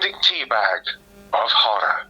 never-ending teabag of horror.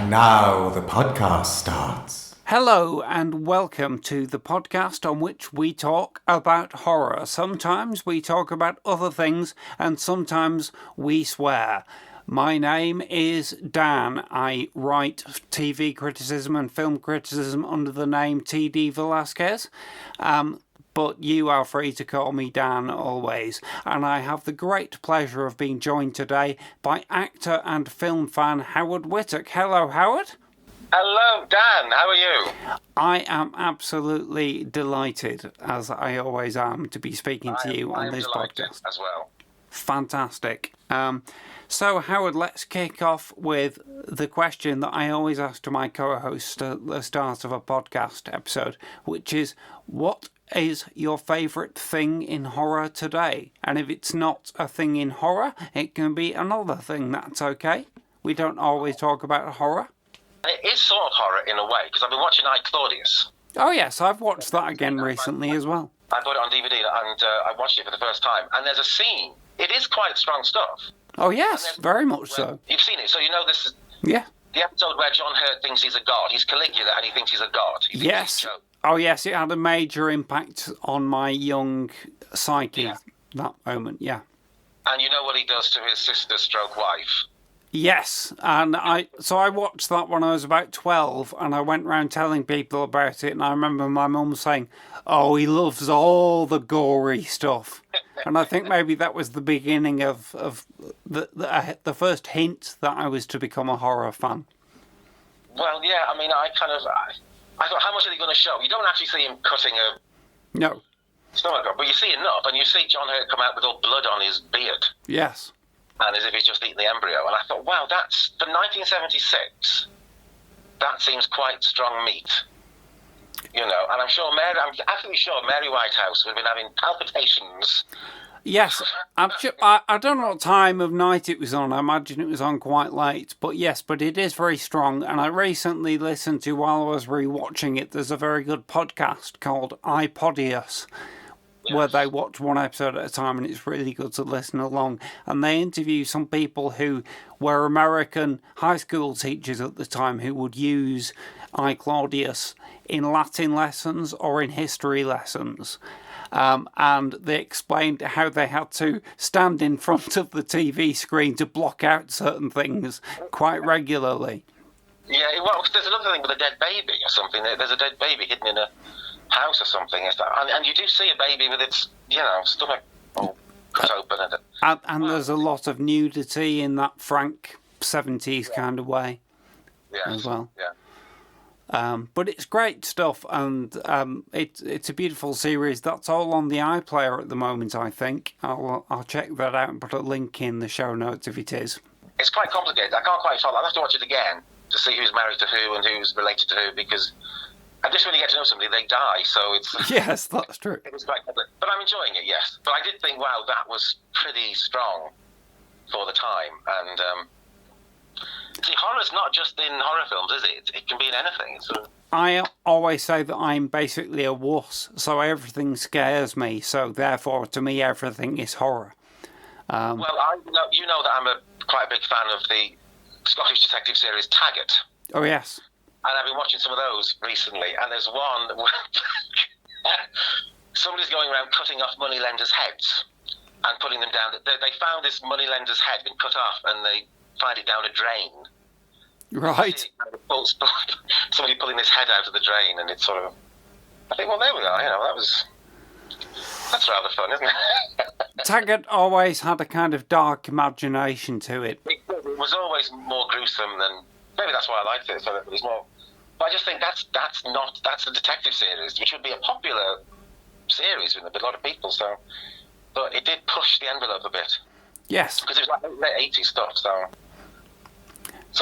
Now the podcast starts. Hello and welcome to the podcast on which we talk about horror. Sometimes we talk about other things and sometimes we swear. My name is Dan. I write TV criticism and film criticism under the name TD Velasquez. But you are free to call me Dan always. And I have the great pleasure of being joined today by actor and film fan Howard Whittock. Hello, Howard. Hello, Dan. How are you? I am absolutely delighted, as I always am, to be speaking to you on this podcast. As well. Fantastic. So, Howard, let's kick off with the question that I always ask to my co-host at the start of a podcast episode, which is, what is your favourite thing in horror today? And if it's not a thing in horror, it can be another thing. That's okay. We don't always talk about horror. It is sort of horror in a way, because I've been watching Claudius. Oh yes, I've watched that again recently as well. I bought it on DVD and I watched it for the first time. And there's a scene. It is quite strong stuff. Oh yes, very much so. You've seen it, so you know this is... Yeah. The episode where John Hurt thinks he's a god. He's Caligula and he thinks he's a god. Yes. Oh yes, it had a major impact on my young psyche, that moment, yeah. And you know what he does to his sister-stroke wife? Yes, and I watched that when I was about 12, and I went round telling people about it, and I remember my mum saying, "Oh, he loves all the gory stuff," and I think maybe that was the beginning of the first hint that I was to become a horror fan. Well, yeah, I mean, I thought, how much are they going to show? You don't actually see him cutting a stomach up, but you see enough, and you see John Hurt come out with all blood on his beard. Yes. And as if he's just eaten the embryo. And I thought, wow, that's, for 1976, that seems quite strong meat. You know, and I'm absolutely sure Mary Whitehouse would have been having palpitations. Yes, I don't know what time of night it was on. I imagine it was on quite late. But yes, but it is very strong. And I recently listened to, while I was rewatching it, there's a very good podcast called iPlayer, where they watch one episode at a time, and it's really good to listen along. And they interview some people who were American high school teachers at the time who would use Claudius in Latin lessons or in history lessons. And they explained how they had to stand in front of the TV screen to block out certain things quite regularly. Yeah, well, there's another thing with a dead baby or something. There's a dead baby hidden in a house or something, and you do see a baby with its, stomach all cut open. And there's a lot of nudity in that frank 70s kind of way as well. Yeah. But it's great stuff, and it's a beautiful series. That's all on the iPlayer at the moment, I think. I'll check that out and put a link in the show notes if it is. It's quite complicated. I can't quite follow. I'll have to watch it again to see who's married to who and who's related to who, because... And just when you get to know somebody, they die, so it's... Yes, that's true. It was quite complicated. But I'm enjoying it, yes. But I did think, wow, that was pretty strong for the time. And, see, horror's not just in horror films, is it? It can be in anything. I always say that I'm basically a wuss, so everything scares me, so therefore, to me, everything is horror. Well, you know that I'm quite a big fan of the Scottish detective series Taggart. Oh, yes. And I've been watching some of those recently, and there's one where somebody's going around cutting off moneylenders' heads and putting them down. They found this moneylender's head been cut off, and they find it down a drain. Right. Somebody pulling this head out of the drain, and it's sort of... I think, well, there we are, that's rather fun, isn't it? Taggart always had a kind of dark imagination to it. It was always more gruesome than... Maybe that's why I liked it, so it was more But I just think that's a detective series, which would be a popular series with a lot of people. So, but it did push the envelope a bit. Yes. Because it was like late 80s stuff. So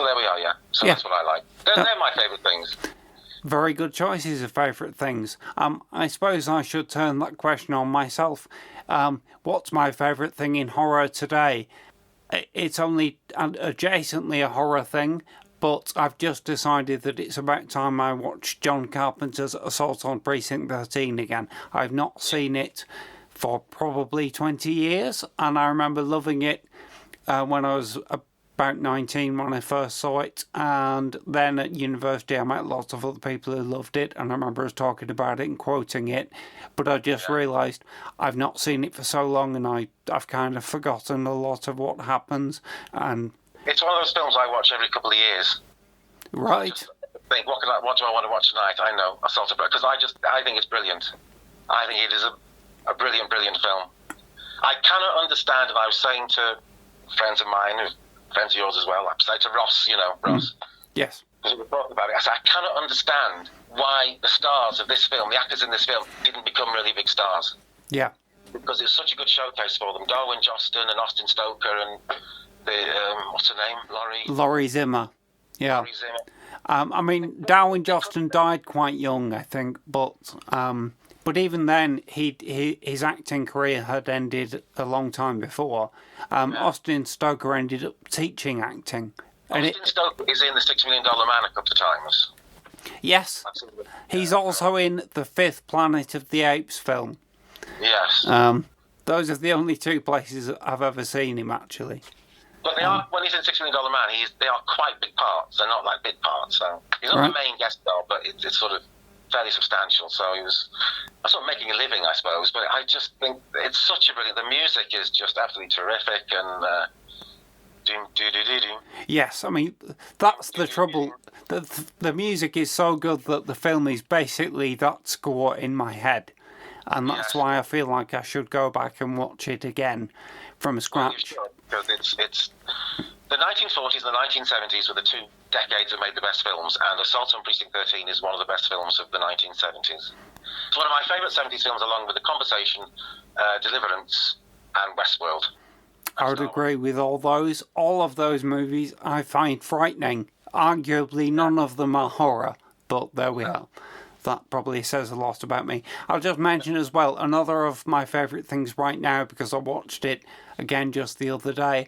there we are. Yeah. So Yeah. that's what I like. They're my favourite things. Very good choices of favourite things. I suppose I should turn that question on myself. What's my favourite thing in horror today? It's only adjacently a horror thing, but I've just decided that it's about time I watch John Carpenter's Assault on Precinct 13 again. I've not seen it for probably 20 years, and I remember loving it when I was about 19 when I first saw it, and then at university I met lots of other people who loved it, and I remember us talking about it and quoting it, but I just realised I've not seen it for so long, and I've kind of forgotten a lot of what happens. And it's one of those films I watch every couple of years. Right. Just think, what do I want to watch tonight? I know, Assault on Precinct, because I think it's brilliant. I think it is a brilliant, brilliant film. I cannot understand, and I was saying to friends of mine, friends of yours as well, I say to Ross, Ross. Yes. Because we were talking about it, I said, I cannot understand why the stars of this film, the actors in this film, didn't become really big stars. Yeah. Because it's such a good showcase for them. Darwin Joston and Austin Stoker and what's her name? Laurie Zimmer. Yeah. Laurie Zimmer. I mean, Darwin Joston died quite young, I think, but even then, his acting career had ended a long time before. Austin Stoker ended up teaching acting. Austin Stoker is in the $6 Million Man a couple of times. Yes. He's also in the 5th Planet of the Apes film. Yes. Those are the only 2 places I've ever seen him, actually. But they are, when he's in $6 Million Man, they are quite big parts. They're not like big parts. So he's not the main guest star, but it's sort of fairly substantial. So he was sort of making a living, I suppose. But I just think it's such a brilliant. The music is just absolutely terrific, and yes, I mean that's the trouble. The music is so good that the film is basically that score in my head, and that's why I feel like I should go back and watch it again from scratch. Because it's the 1940s and the 1970s were the 2 decades that made the best films, and Assault on Precinct 13 is one of the best films of the 1970s. It's one of my favourite 70s films, along with The Conversation, Deliverance, and Westworld. I would agree with all those. All of those movies I find frightening. Arguably, none of them are horror, but there we are. That probably says a lot about me. I'll just mention as well, another of my favourite things right now, because I watched it again just the other day,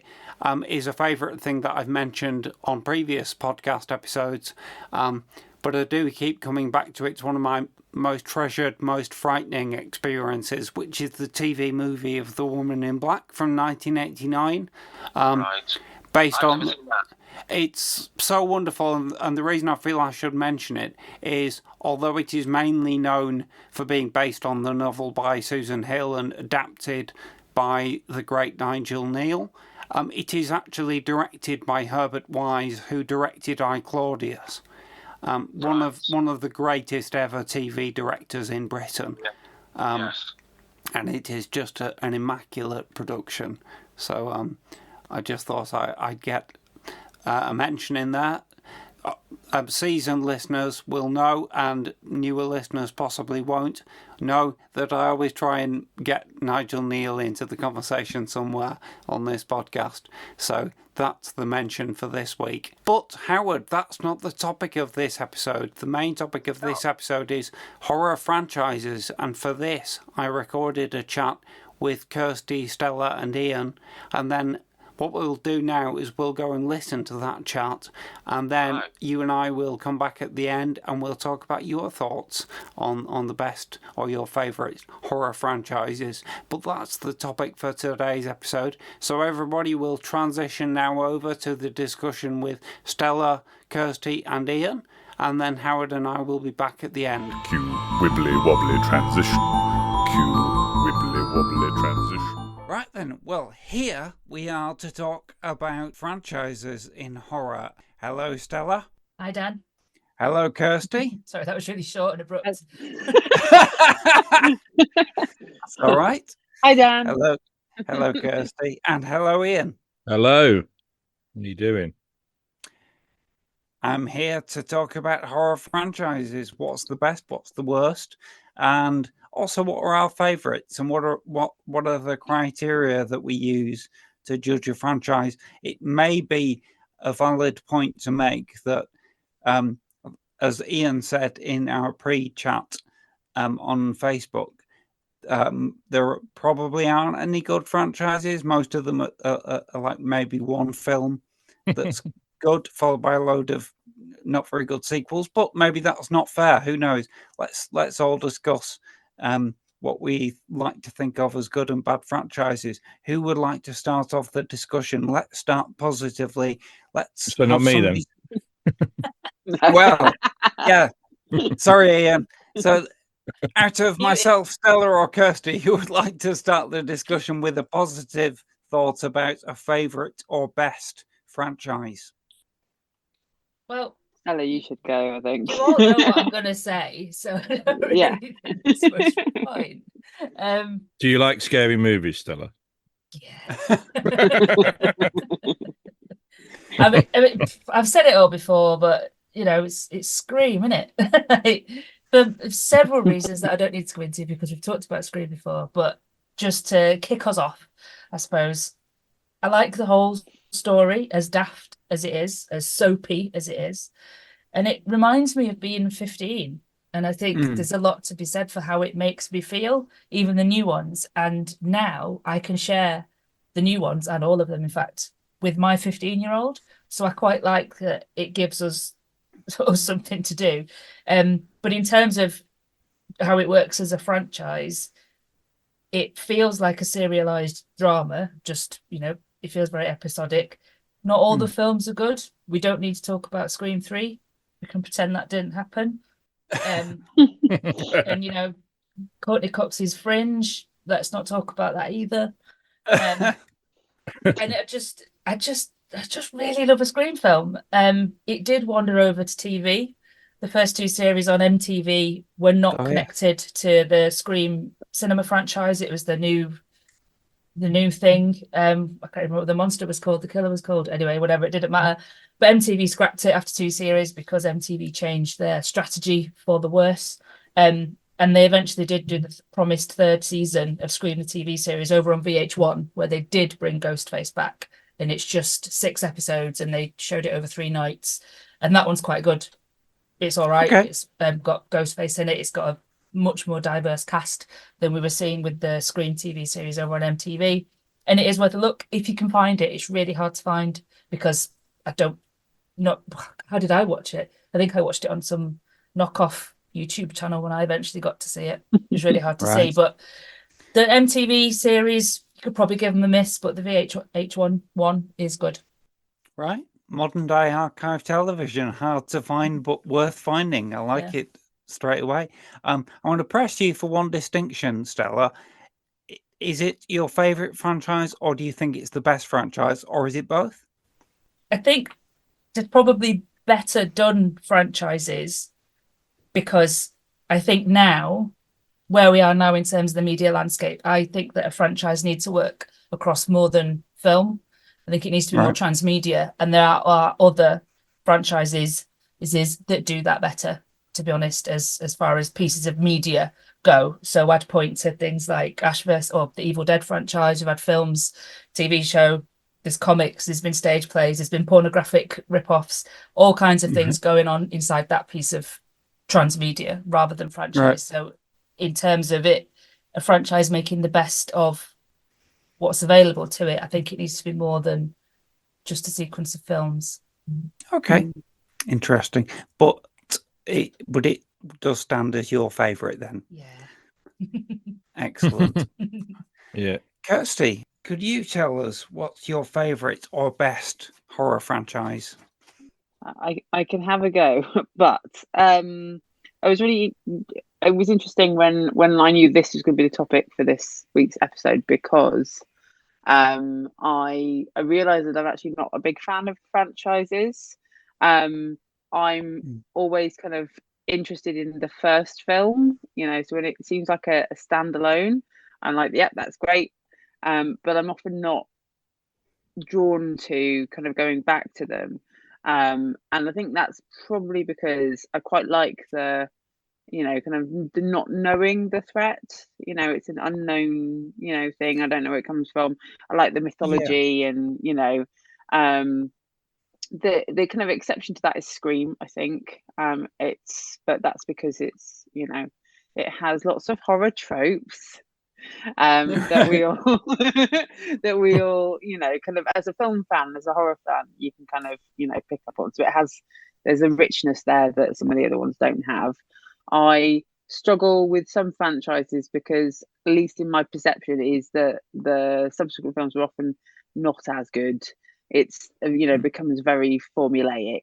is a favourite thing that I've mentioned on previous podcast episodes, but I do keep coming back to it. It's one of my most treasured, most frightening experiences, which is the TV movie of The Woman in Black from 1989. Right. Based I've on... never seen that. It's so wonderful, and the reason I feel I should mention it is, although it is mainly known for being based on the novel by Susan Hill and adapted by the great Nigel Neal, it is actually directed by Herbert Wise, who directed Claudius, one of the greatest ever TV directors in Britain. Yes. And it is just an immaculate production. So I just thought I'd get a mention in there. Seasoned listeners will know, and newer listeners possibly won't know, that I always try and get Nigel Neal into the conversation somewhere on this podcast. So that's the mention for this week. But Howard, that's not the topic of this episode. The main topic of this episode is horror franchises, and for this I recorded a chat with Kirsty, Stella and Ian, and then what we'll do now is we'll go and listen to that chat, and then you and I will come back at the end and we'll talk about your thoughts on the best or your favourite horror franchises. But that's the topic for today's episode. So everybody will transition now over to the discussion with Stella, Kirsty and Ian, and then Howard and I will be back at the end. Cue wibbly wobbly transition. Cue wibbly wobbly transition. Right then, well, here we are to talk about franchises in horror. Hello, Stella. Hi, Dan. Hello, Kirsty. Sorry, that was really short and abrupt. All right. Hi, Dan. Hello, Kirsty. And hello, Ian. Hello. What are you doing? I'm here to talk about horror franchises. What's the best? What's the worst? And also, what are our favourites? And what are the criteria that we use to judge a franchise? It may be a valid point to make that, as Ian said in our pre-chat on Facebook, there probably aren't any good franchises. Most of them are like maybe one film that's good, followed by a load of not very good sequels. But maybe that's not fair. Who knows? Let's all discuss what we like to think of as good and bad franchises. Who would like to start off the discussion? Let's start positively. So not me then. Well, yeah. Sorry, Ian. So, out of myself, Stella, or Kirsty, who would like to start the discussion with a positive thought about a favourite or best franchise? Well, Stella, you should go, I think. you all know what I'm going to say, so I don't really think there's much point. Do you like scary movies, Stella? Yeah. I mean, I've said it all before, but it's Scream, isn't it? For several reasons that I don't need to go into because we've talked about Scream before. But just to kick us off, I suppose I like the whole story, as daft as it is, as soapy as it is, and it reminds me of being 15. And I think there's a lot to be said for how it makes me feel, even the new ones. And now I can share the new ones, and all of them, in fact, with my 15-year-old. So I quite like that it gives us sort of something to do. But in terms of how it works as a franchise, it feels like a serialized drama. Just, it feels very episodic. Not all the films are good. We don't need to talk about Scream 3. We can pretend that didn't happen. And Courtney Cox's Fringe. Let's not talk about that either. And I just really love a Scream film. It did wander over to TV. The first two series on MTV were not connected to the Scream cinema franchise. It was the new thing. I can't remember what the monster was called. The killer was called. Anyway, whatever. It didn't matter. But MTV scrapped it after two series because MTV changed their strategy for the worse. And they eventually did do the promised third season of Scream, the TV series, over on VH1, where they did bring Ghostface back. And it's just 6 episodes, and they showed it over 3 nights. And that one's quite good. It's all right. Okay. It's got Ghostface in it. It's got a much more diverse cast than we were seeing with the Scream TV series over on MTV. And it is worth a look if you can find it. It's really hard to find because how did I watch it? I think I watched it on some knockoff YouTube channel when I eventually got to see it. It was really hard to see. But the MTV series, you could probably give them a miss, but the VH1 one is good. Right. Modern day archive television. Hard to find, but worth finding. I like it straight away. I want to press you for one distinction, Stella. Is it your favourite franchise, or do you think it's the best franchise, or is it both? I think there's probably better done franchises, because I think now, where we are now in terms of the media landscape, I think that a franchise needs to work across more than film. I think it needs to be more transmedia, and there are other franchises that do that better, to be honest, as far as pieces of media go. So I'd point to things like Ashverse or the Evil Dead franchise. We've had films, TV show, there's comics, there's been stage plays, there's been pornographic rip-offs, all kinds of things going on inside that piece of transmedia rather than franchise. Right. So in terms of it, a franchise making the best of what's available to it, I think it needs to be more than just a sequence of films. Okay, interesting. But it does stand as your favourite then? Yeah. Excellent. Yeah. Kirsty, could you tell us what's your favourite or best horror franchise? I can have a go, but it was interesting when I knew this was going to be the topic for this week's episode, because I realised that I'm actually not a big fan of franchises. I'm always kind of interested in the first film, so when it seems like a standalone, I'm like, yep, that's great. But I'm often not drawn to kind of going back to them. And I think that's probably because I quite like the, kind of the not knowing the threat. It's an unknown, thing. I don't know where it comes from. I like the mythology, and the kind of exception to that is Scream. I think but that's because it's it has lots of horror tropes that we all kind of, as a film fan, as a horror fan, you can kind of pick up on. So there's a richness there that some of the other ones don't have. I struggle with some franchises because, at least in my perception, is that the subsequent films are often not as good. It's becomes very formulaic.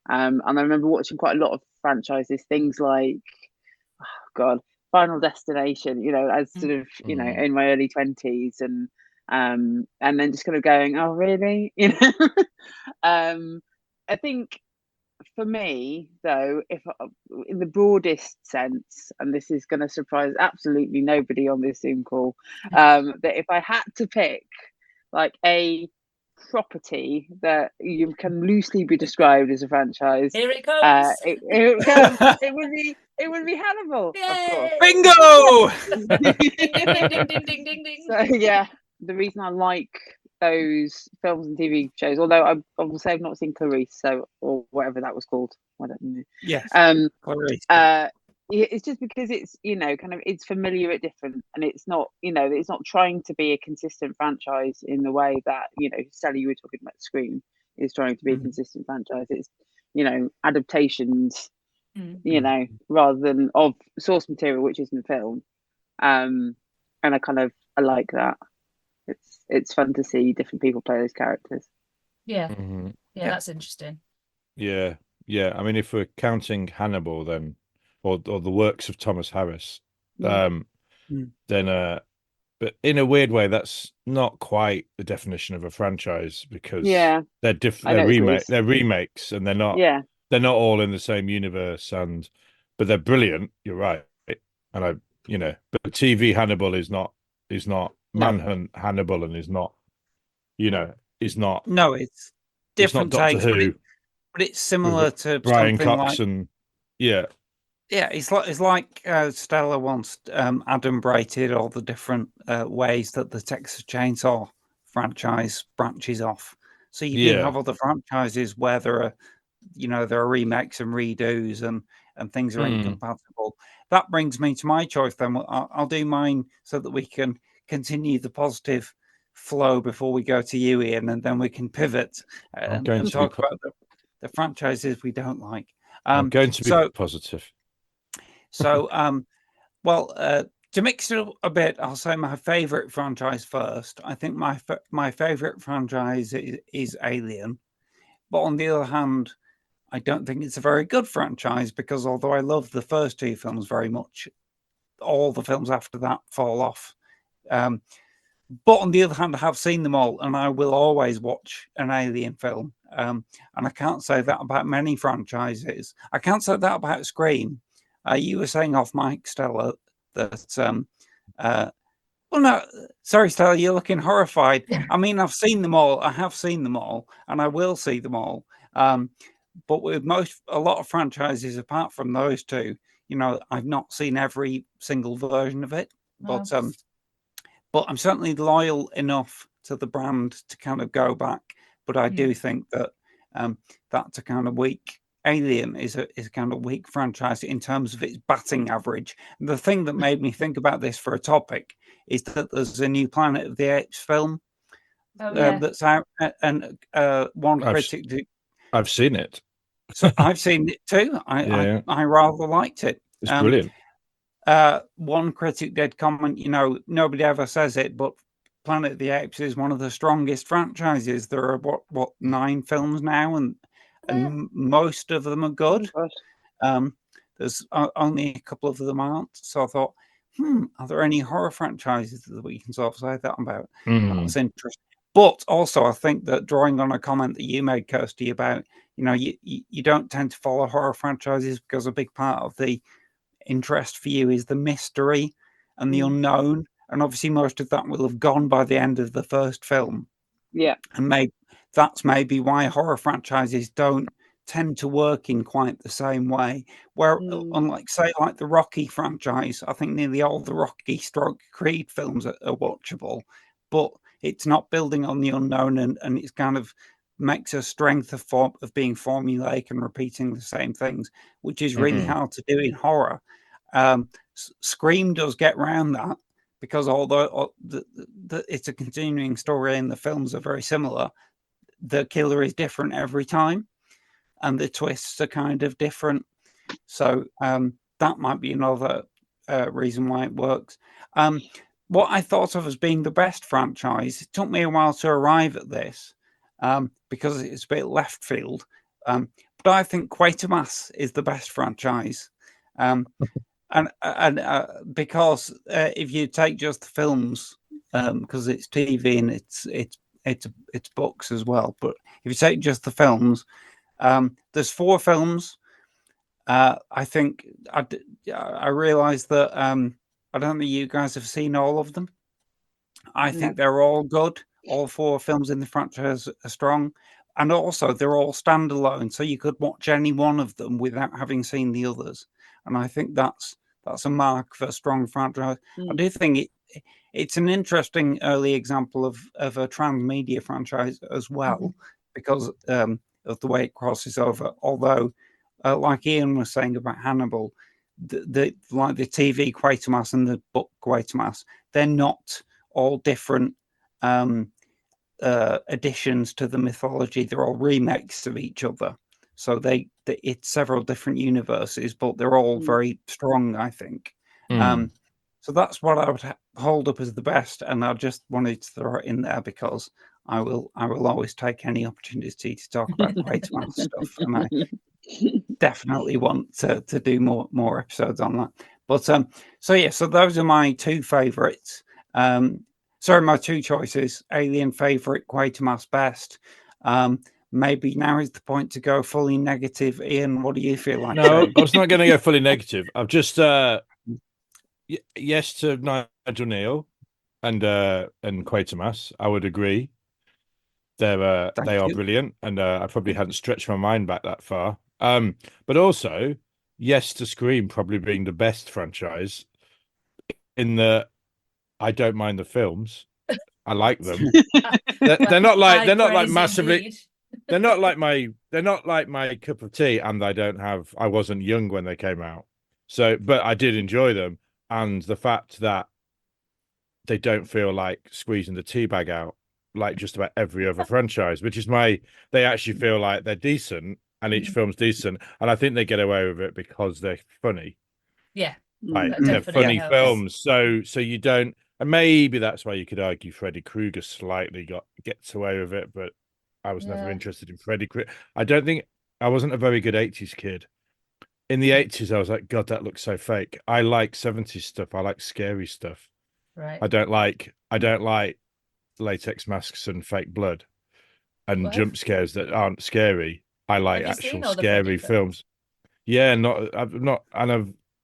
And I remember watching quite a lot of franchises, things like, oh God, Final Destination, as sort of, in my early 20s, and then just kind of going, oh really? I think for me, though, if in the broadest sense, and this is going to surprise absolutely nobody on this Zoom call, that if I had to pick like a property that you can loosely be described as a franchise, here it comes. It would be Hannibal. Yay! Of course. Bingo! Ding, ding, ding, ding, ding, ding. So yeah, the reason I like those films and TV shows, although I will say I've not seen Clarice, or whatever that was called. I don't know. Yes. Clarice. It's just because it's kind of, it's familiar yet different, and it's not it's not trying to be a consistent franchise in the way that Sally, you were talking about Scream is trying to be a consistent franchise. It's adaptations, rather than of source material, which isn't film. And I like that. It's fun to see different people play those characters. Yeah, that's interesting. Yeah. I mean, if we're counting Hannibal, then, or the works of Thomas Harris, then, but in a weird way, that's not quite the definition of a franchise, because they're different. They're remakes, and they're not. Yeah. They're not all in the same universe, but they're brilliant. You're right, and but TV Hannibal is not Manhunt Hannibal, and is not. No, it's different Doctor takes, Who, but it's similar to Brian something Cox, like, and it's like Stella once adumbrated all the different ways that the Texas Chainsaw franchise branches off. So you do have other franchises where there are remakes and redos, and things are incompatible. That brings me to my choice. Then I'll do mine so that we can continue the positive flow before we go to you, Ian, and then we can pivot and talk about the franchises we don't like. I'm going to be positive. So, to mix it up a bit, I'll say my favorite franchise first. I think my favorite franchise is Alien, but on the other hand, I don't think it's a very good franchise, because although I love the first two films very much, all the films after that fall off. But on the other hand, I have seen them all, and I will always watch an Alien film. And I can't say that about many franchises. I can't say that about Scream. You were saying off mic, Stella, that well, no, sorry, Stella, you're looking horrified. I mean, I've seen them all. I have seen them all, and I will see them all. But with a lot of franchises, apart from those two, I've not seen every single version of it. But I'm certainly loyal enough to the brand to kind of go back. But I do think that that's a kind of weak. Alien is a kind of weak franchise in terms of its batting average. And the thing that made me think about this for a topic is that there's a new Planet of the Apes film that's out, and one critic. I've seen it. So I've seen it too. I rather liked it. It's brilliant. One critic did comment, nobody ever says it, but Planet of the Apes is one of the strongest franchises. There are what 9 films now, and most of them are good. There's only a couple of them aren't. So I thought, are there any horror franchises that we can sort of say that about? That's interesting. But also, I think that, drawing on a comment that you made, Kirsty, about you don't tend to follow horror franchises because a big part of the interest for you is the mystery and the unknown, and obviously most of that will have gone by the end of the first film. Yeah, and that's maybe why horror franchises don't tend to work in quite the same way. Where, unlike, say, like the Rocky franchise, I think nearly all the Rocky stroke Creed films are watchable, but it's not building on the unknown, and it's kind of makes a strength of being formulaic and repeating the same things, which is really hard to do in horror. Scream does get around that, because although it's a continuing story and the films are very similar, the killer is different every time, and the twists are kind of different. So that might be another reason why it works. What I thought of as being the best franchise, it took me a while to arrive at this, because it's a bit left field. But I think Quatermass is the best franchise. And because if you take just the films, because it's TV and it's books as well, but if you take just the films, there's 4 films. I think I realised that I don't think you guys have seen all of them. I think they're all good. All 4 films in the franchise are strong, and also they're all standalone, so you could watch any one of them without having seen the others. And I think that's a mark for a strong franchise. I do think it's an interesting early example of a transmedia franchise as well, because of the way it crosses over. Although, like Ian was saying about Hannibal, the TV Quatermass and the book Quatermass, they're not all different additions to the mythology. They're all remakes of each other. So it's several different universes, but they're all very strong, I think. So that's what I would hold up as the best, and I just wanted to throw it in there because I will always take any opportunity to talk about Quatermass stuff, and I definitely want to do more episodes on that. But so those are my 2 favourites. My 2 choices: Alien favourite, Quatermass best. Maybe now is the point to go fully negative. Ian, what do you feel like? No, I was not going to go fully negative. I've just yes to Nigel Neal and Quatermass. I would agree. They are brilliant, and I probably hadn't stretched my mind back that far. But also yes to Scream probably being the best franchise, in that I don't mind the films. I like them. they're not like massively. Indeed. They're not like my cup of tea, and I wasn't young when they came out. So, but I did enjoy them, and the fact that they don't feel like squeezing the tea bag out like just about every other franchise, which is they actually feel like they're decent, and each film's decent, and I think they get away with it because they're funny. Yeah, like they're funny films. So you don't, and maybe that's why you could argue Freddy Krueger slightly gets away with it, but I was never interested in Freddy Krueger. I wasn't a very good 80s kid. In the 80s, I was like, God, that looks so fake. I like 70s stuff. I like scary stuff. Right. I don't like latex masks and fake blood and jump scares that aren't scary. I like actual scary films. Yeah, I've not.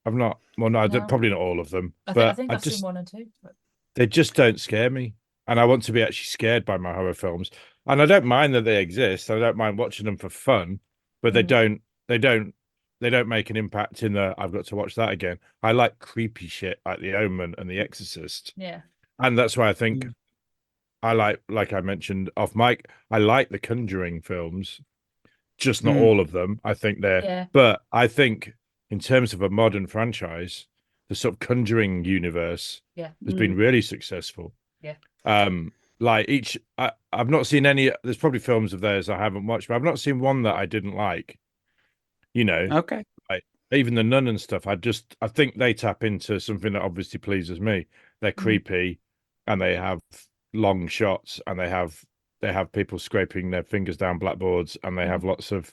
Well, no, probably not all of them. I think I've seen 1 and 2. But... They just don't scare me, and I want to be actually scared by my horror films. And I don't mind that they exist. I don't mind watching them for fun, but they don't make an impact in the I've got to watch that again. I like creepy shit like The Omen and The Exorcist. Yeah. And that's why I think I like I mentioned off mic, I like the Conjuring films, just not all of them. I think but I think in terms of a modern franchise, the sort of Conjuring universe has been really successful. Yeah. I've not seen any. There's probably films of theirs I haven't watched, but I've not seen one that I didn't like. Okay. Even the Nun and stuff. I think they tap into something that obviously pleases me. They're creepy, and they have long shots, and they have people scraping their fingers down blackboards, and they have lots of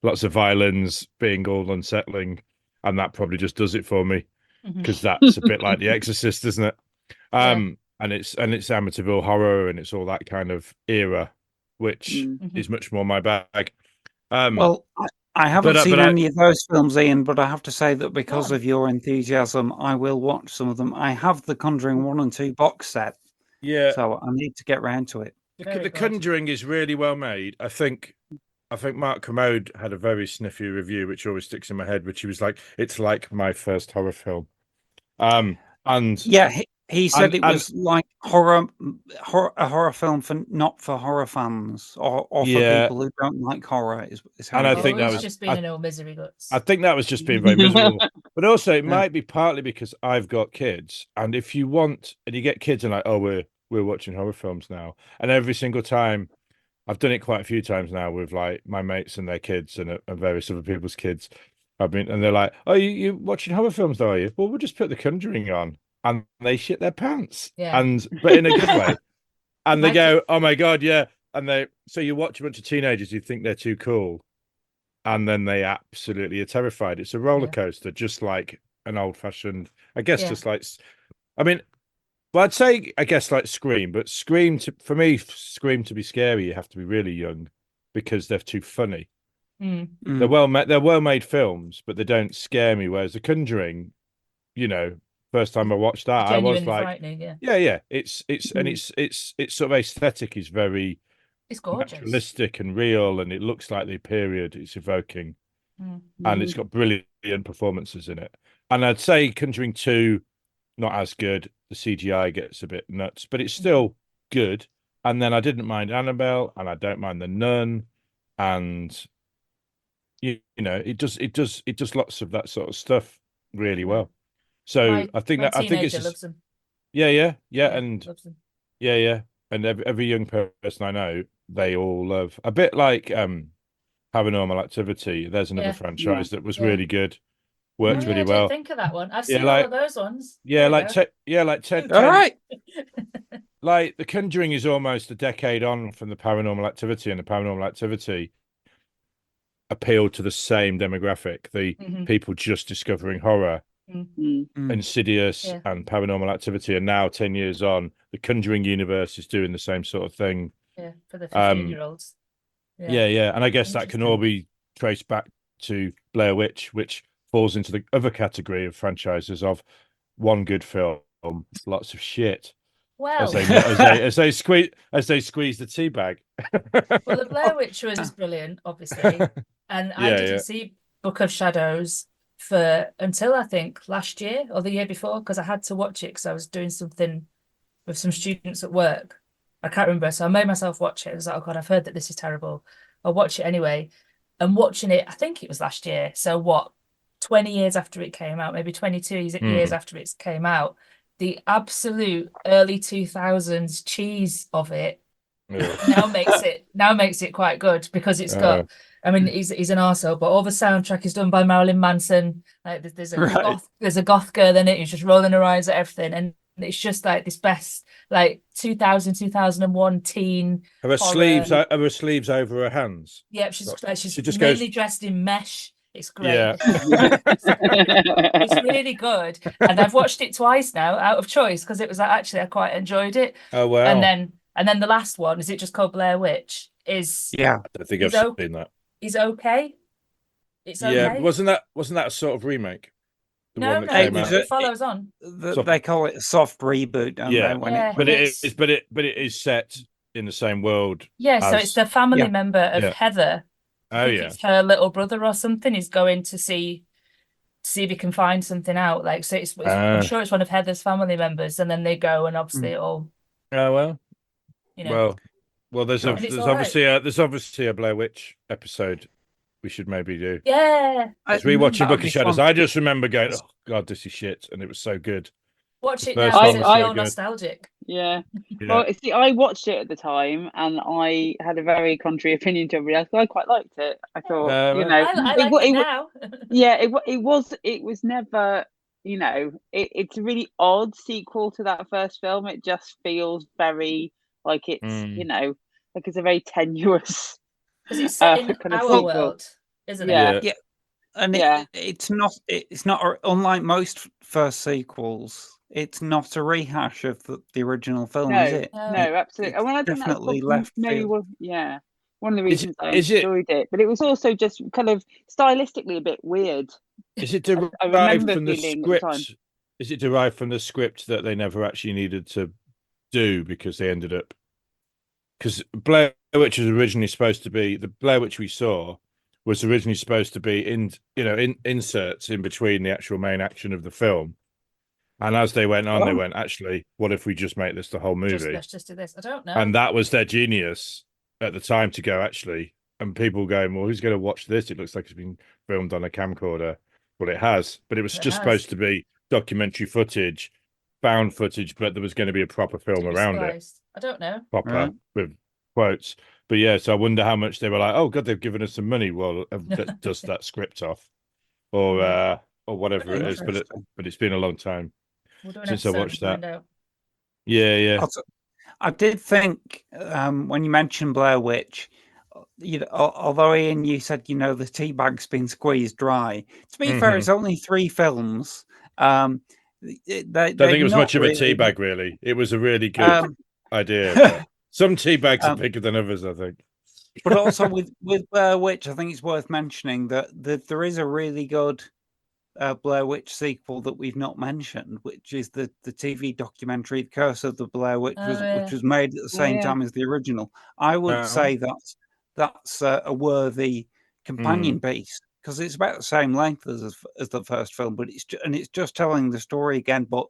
violins being all unsettling, and that probably just does it for me, because that's a bit like The Exorcist, isn't it? And it's Amityville horror, and it's all that kind of era, which is much more my bag. Well, I haven't seen any of those films, Ian, but I have to say that because of your enthusiasm, I will watch some of them. I have the Conjuring 1 and 2 box set. Yeah. So I need to get round to it. Very The good. Conjuring is really well made. I think Mark Kermode had a very sniffy review, which always sticks in my head, which he was like, "It's like my first horror film." And Yeah, he said and- it and- was like a horror film not for horror fans or for Yeah. people who don't like horror. Is how And he I put think it. that he's was- just being an old misery guts. I think that was just being very miserable. But also, it Yeah. might be partly because I've got kids, and if you want, and you get kids, and like, oh, we're watching horror films now, and every single time, I've done it quite a few times now with like my mates and their kids and various other people's kids. And they're like, "Oh, you watching horror films, though, are you?" Well, we'll just put The Conjuring on, and they shit their pants, Yeah. but in a good way. And they My go, "Oh my god, yeah!" And so you watch a bunch of teenagers who think they're too cool, and then they absolutely are terrified. It's a roller coaster, just like an old-fashioned, I guess, Yeah. just like, I mean, well, I'd say, I guess, like Scream, but for me, Scream to be scary, you have to be really young because they're too funny. Mm. They're well made films, but they don't scare me. Whereas The Conjuring, first time I watched that, I was Genuinely like, frightening, yeah. yeah. It's sort of aesthetic is very It's gorgeous. naturalistic and real, and it looks like the period it's evoking, and it's got brilliant performances in it. And I'd say Conjuring 2, not as good. The CGI gets a bit nuts, but it's still good. And then I didn't mind Annabelle, and I don't mind The Nun, and it does lots of that sort of stuff really well. So I think teenager loves them. yeah, and loves them. yeah, and every young person I know, they all love a bit like Paranormal Activity. There's another franchise that was really good, worked really I well. didn't think of that one. I've seen all of those ones. Yeah, like 10. All right. Like The Conjuring is almost a decade on from the Paranormal Activity, and the Paranormal Activity appealed to the same demographic, the people just discovering horror. Insidious and Paranormal Activity, and now 10 years on, the Conjuring universe is doing the same sort of thing. Yeah, for the 15-year-olds. Yeah, and I guess that can all be traced back to Blair Witch, which falls into the other category of franchises of one good film, lots of shit. Well, as they squeeze the tea bag. Well, the Blair Witch was brilliant, obviously, and I didn't see Book of Shadows until I think last year or the year before, because I had to watch it because I was doing something with some students at work. I can't remember, so I made myself watch it. I was like, oh god, I've heard that this is terrible. I'll watch it anyway. And watching it, I think it was last year. So what, 20 years after it came out, maybe 22 years after it came out, the absolute early 2000s cheese of it now makes it quite good, because it's got. I mean, he's an arsehole, but all the soundtrack is done by Marilyn Manson. Like there's a goth girl in it who's just rolling her eyes at everything, and it's just like this best like 2001 teen. Are her sleeves over her hands? Yeah, she's just mainly dressed in mesh. It's great. Yeah. It's really good, and I've watched it twice now out of choice because it was actually I quite enjoyed it. Oh wow! And then the last one, is it just called Blair Witch? I don't think I've seen that. Is okay. It's okay. Yeah, wasn't that a sort of remake? No, it follows on. They call it a soft reboot, don't they? But it is set in the same world. Yeah, so it's the family member of Heather. Oh yeah, it's her little brother or something. He's going to see if he can find something out. Like, so I'm sure it's one of Heather's family members, and then they go and obviously it all. Oh well. Well, there's obviously a Blair Witch episode we should maybe do. Yeah. As rewatching Book of Shadows, I just remember going, "Oh God, this is shit," and it was so good. Watch it now. It's all nostalgic. Yeah. Well, see, I watched it at the time, and I had a very contrary opinion to everybody else. I quite liked it. I thought, I like it now. Yeah, it was never. It's a really odd sequel to that first film. It just feels very like it's like it's a very tenuous. Because it's set in kind of our sequel. World, isn't it? Yeah. And it's not unlike most first sequels. It's not a rehash of the original film, is it? No, absolutely. And when I definitely left field. One of the reasons I enjoyed it, but it was also just kind of stylistically a bit weird. Is it derived from the script? Is it derived from the script that they never actually needed to do because they ended up because Blair Witch was originally supposed to be the Blair Witch we saw was originally supposed to be inserts in between the actual main action of the film. And as they went on, they went, actually, what if we just make this the whole movie? Let's just do this. I don't know. And that was their genius at the time to go, actually. And people going, well, who's going to watch this? It looks like it's been filmed on a camcorder. Well, it has. But it was just supposed to be documentary footage, found footage, but there was going to be a proper film around it. I don't know. Proper, with quotes. But yeah, so I wonder how much they were like, oh, God, they've given us some money. Well, dust that script off. Or whatever it is. But it's been a long time since I watched that. Yeah. I did think when you mentioned Blair Witch, although Ian, you said the tea bag's been squeezed dry. To be fair, it's only 3 films. Don't think it was much of a tea bag, really. It was a really good idea. Some tea bags are bigger than others, I think. But also with Blair Witch, I think it's worth mentioning that there is a really good Blair Witch sequel that we've not mentioned, which is the TV documentary The Curse of the Blair Witch, which was made at the same time as the original. I would say that's a worthy companion piece, because it's about the same length as the first film, but it's just telling the story again. But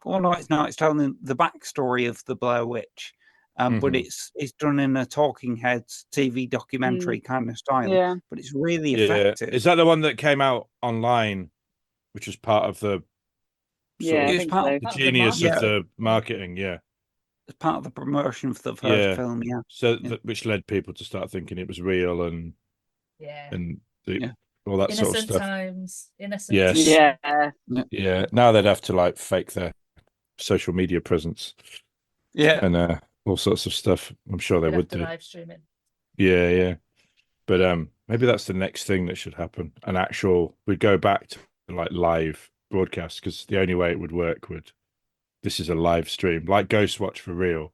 no, it's not. It's telling the backstory of the Blair Witch, but it's done in a talking heads TV documentary kind of style. Yeah. But it's really effective. Is that the one that came out online? Which was part of the the genius of the marketing, It's part of the promotion for the first film, So which led people to start thinking it was real and all that sort of stuff. Innocent. Yes. Yeah. Now they'd have to like fake their social media presence. Yeah. And all sorts of stuff. I'm sure they would do. Live streaming. Yeah. But maybe that's the next thing that should happen. We'd go back to like live broadcast, because the only way it would work this is a live stream, like Ghost Watch for real,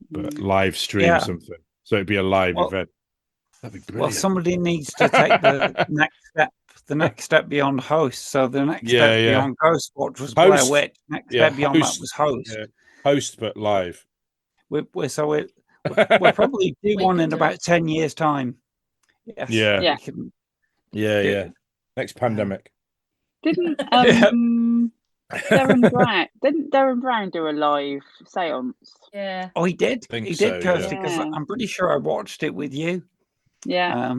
but live stream something. So it'd be a live event. That'd be brilliant. Well, somebody needs to take the next step beyond host. So the next step beyond Ghost Watch was Blair Witch. Next step beyond that was host. Yeah. Host, but live. We're probably due one in about 10 years' time. Yes. Yeah. Next pandemic. Didn't Darren Brown do a live seance? Yeah. Oh, he did. He did, Kirsty, because Yeah. I'm pretty sure I watched it with you. Yeah.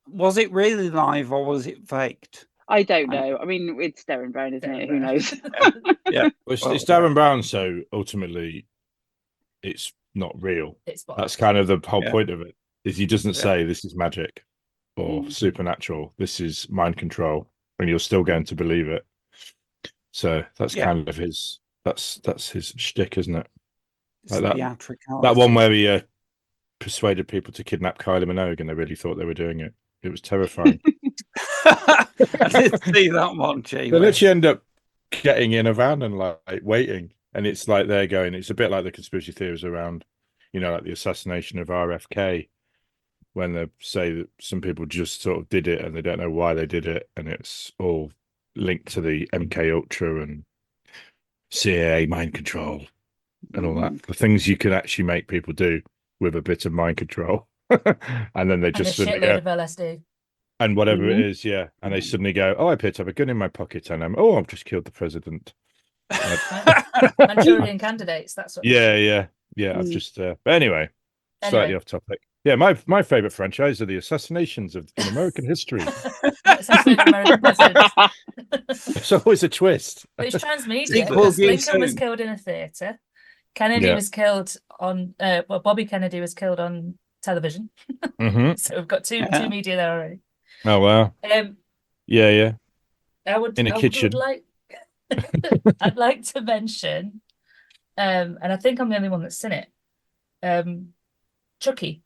Was it really live or was it faked? I don't know. I mean, it's Darren Brown, isn't it? Who knows? Yeah. Well, it's Darren Brown, so ultimately it's not real. That's kind of the whole point of it, is he doesn't say this is magic or supernatural. This is mind control. And you're still going to believe it. So that's kind of his his shtick, isn't it? Like that one where he persuaded people to kidnap Kylie Minogue and they really thought they were doing it. It was terrifying. I didn't see that one, Jay. They literally end up getting in a van and like waiting. And it's like they're going, it's a bit like the conspiracy theories around, like the assassination of RFK, when they say that some people just sort of did it and they don't know why they did it, and it's all linked to the MK Ultra and CIA mind control and all that. The things you can actually make people do with a bit of mind control. And then they just suddenly go, of LSD. And whatever it is, and they suddenly go, oh, I appear to have a gun in my pocket and I've just killed the president. Manchurian candidates, that's what. Yeah. I've just but anyway, slightly off topic. Yeah, my favorite franchise are the assassinations in American history. It's always a twist. But it's transmedia. Lincoln was killed in a theatre. Kennedy was killed on. Bobby Kennedy was killed on television. So we've got two media there already. Oh wow. Yeah. I would in a kitchen. I'd like to mention, and I think I'm the only one that's seen it. Chucky.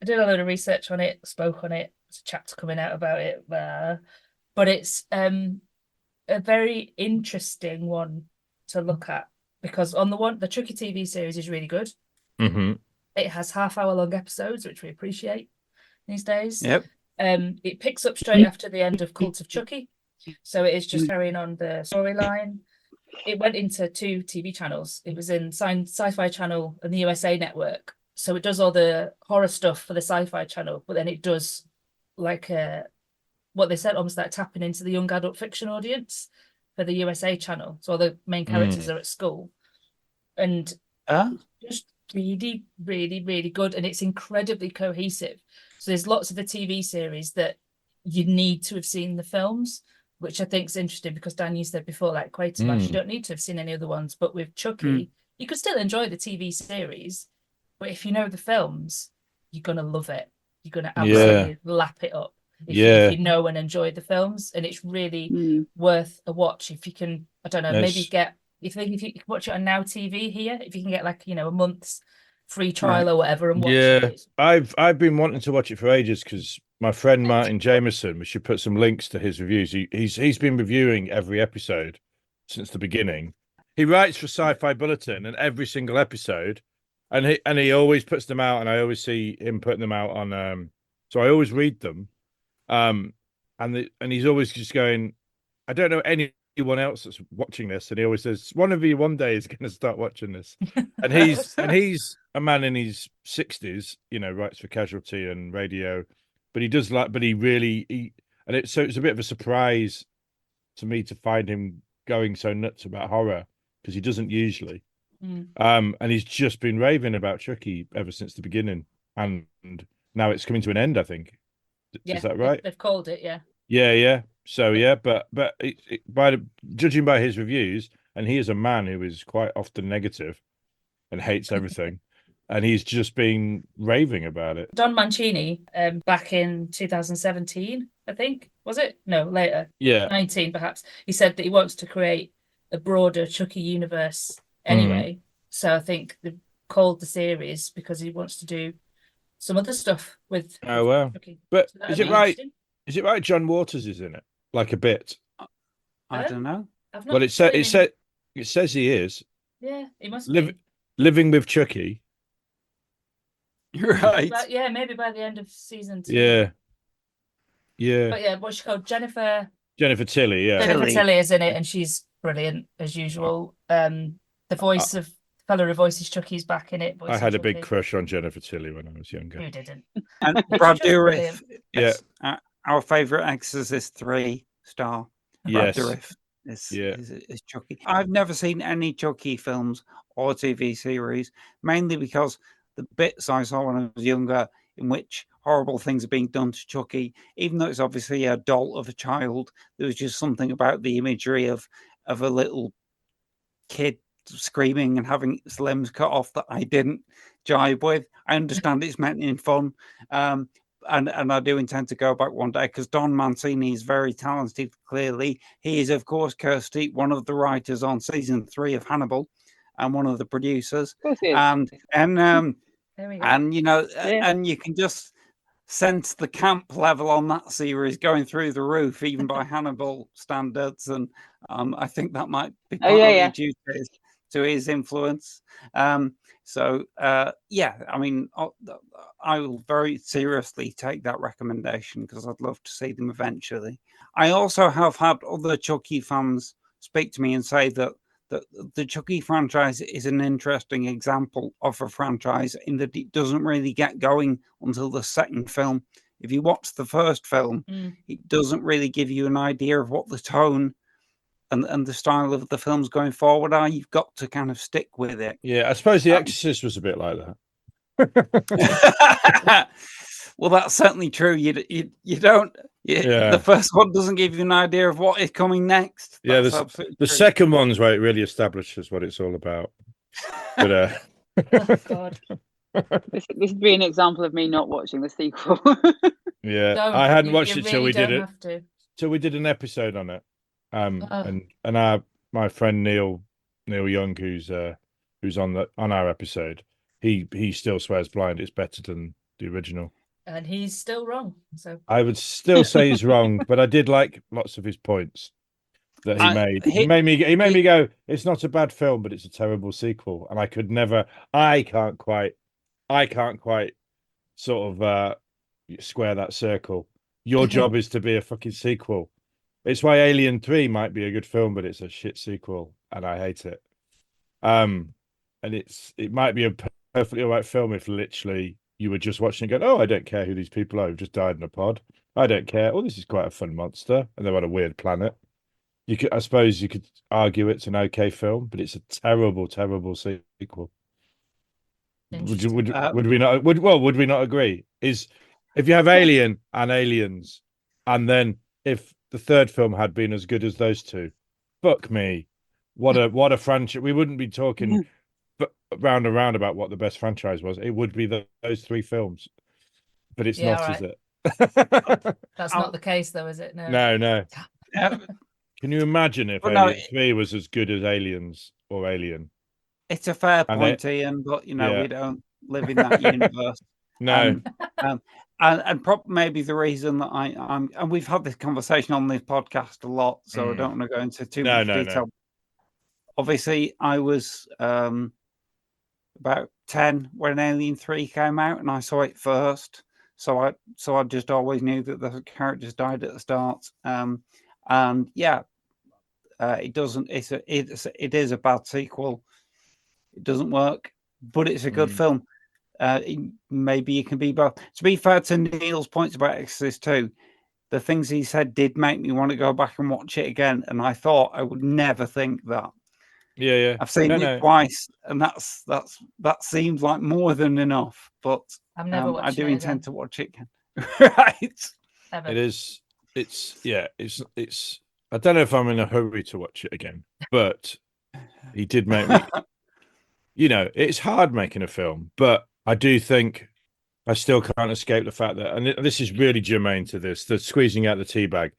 I did a load of research on it, spoke on it. There's a chapter coming out about it, but it's a very interesting one to look at, because on the Chucky TV series is really good. It has half-hour-long episodes, which we appreciate these days. Yep. It picks up straight after the end of Cult of Chucky, so it is just carrying on the storyline. It went into 2 TV channels. It was in Sci-Fi Channel and the USA Network. So it does all the horror stuff for the Sci-Fi Channel, but then it does like what they said, almost like tapping into the young adult fiction audience for the USA Channel. So all the main characters are at school, and just really, really, really good, and it's incredibly cohesive. So there's lots of the TV series that you need to have seen the films, which I think is interesting because Dan, you said before, like Quatermass, you don't need to have seen any other ones, but with Chucky, you could still enjoy the TV series, but if you know the films, you're gonna love it. You're gonna absolutely lap it up if you know and enjoy the films, and it's really worth a watch if you can. I don't know, maybe get if you can watch it on Now TV here, if you can get like a month's free trial or whatever and watch it. I've been wanting to watch it for ages because my friend Martin Jameson, we should put some links to his reviews. He's been reviewing every episode since the beginning. He writes for Sci-Fi Bulletin, and every single episode, and he always puts them out, and I always see him putting them out on. So I always read them, and he's always just going, I don't know anyone else that's watching this, and he always says one of you one day is going to start watching this, and he's a man in his 60s, writes for Casualty and radio, but it's a bit of a surprise to me to find him going so nuts about horror because he doesn't usually. And he's just been raving about Chucky ever since the beginning, and now it's coming to an end, I think. Is that right? They've called it, yeah. Yeah. So but judging by his reviews, and he is a man who is quite often negative and hates everything, and he's just been raving about it. Don Mancini, back in 2017, I think, was it? No, later. Yeah. 19, perhaps. He said that he wants to create a broader Chucky universe anyway. So I think they've called the series because he wants to do some other stuff with Chucky. But so is it right? Is it right John Waters is in it? Like a bit? I don't know. Well, it says he is. Yeah, he must be. Living with Chucky. Right. But maybe by the end of season 2. Yeah. But yeah, what's she called? Jennifer Tilly, yeah. Jennifer Tilly is in it, and she's brilliant as usual. The voice of the fellow who voices Chucky's back in it. I had a big crush on Jennifer Tilly when I was younger. Who didn't? And Brad Dourif. Our favourite Exorcist 3-star. Brad Dourif is Chucky. I've never seen any Chucky films or TV series, mainly because the bits I saw when I was younger in which horrible things are being done to Chucky, even though it's obviously a doll of a child, there was just something about the imagery of a little kid screaming and having its limbs cut off that I didn't jibe with. I understand it's meant in fun, and I do intend to go back one day because Don Mancini is very talented. Clearly, he is, of course, Kirsty, one of the writers on season 3 of Hannibal, and one of the producers. Of course he is. And you can just sense the camp level on that series going through the roof, even by Hannibal standards, and I think that might be partly due to his influence. I mean, I will very seriously take that recommendation because I'd love to see them eventually. I also have had other Chucky fans speak to me and say that the Chucky franchise is an interesting example of a franchise in that it doesn't really get going until the second film. If you watch the first film, it doesn't really give you an idea of what the tone and the style of the films going forward are. You've got to kind of stick with it. Yeah, I suppose The Exorcist was a bit like that. Well, that's certainly true. You don't. The first one doesn't give you an idea of what is coming next. That's the second one's where it really establishes what it's all about. But oh, God. This would be an example of me not watching the sequel. I hadn't watched it till we did it. Have to. Till we did an episode on it. And my friend Neil Young, who's on our episode, he still swears blind it's better than the original. And he's still wrong. So I would still say he's wrong, but I did like lots of his points that he made. He made me go, it's not a bad film, but it's a terrible sequel. And I can't quite sort of square that circle. Your job is to be a fucking sequel. It's why Alien 3 might be a good film, but it's a shit sequel, and I hate it. And it might be a perfectly all right film if literally you were just watching and going, oh, I don't care who these people are who've just died in a pod. I don't care. Oh, this is quite a fun monster, and they're on a weird planet. I suppose you could argue it's an okay film, but it's a terrible, terrible sequel. Would we not? Would we not agree? Is if you have Alien and Aliens, and then if the third film had been as good as those two, fuck me, what a franchise! We wouldn't be talking round and round about what the best franchise was. It would be those three films, but it's not, is it? That's not the case, though, is it? No. Can you imagine if Alien 3 was as good as Aliens or Alien? It's a fair point, Ian, but we don't live in that universe. No. And maybe the reason that I'm and we've had this conversation on this podcast a lot, so I don't want to go into too much detail. No. Obviously, I was about 10 when Alien 3 came out, and I saw it first. So I just always knew that the characters died at the start. It doesn't. It is a bad sequel. It doesn't work, but it's a good film. Maybe it can be both. To be fair to Neil's points about Exorcist 2, the things he said did make me want to go back and watch it again, and I thought I would never think that. Yeah. I've seen it twice, and that seems like more than enough. But I do intend to watch it again. Right? It is. It's. I don't know if I'm in a hurry to watch it again, but he did make me. It's hard making a film, but I do think I still can't escape the fact that, and this is really germane to this, the squeezing out the tea bag.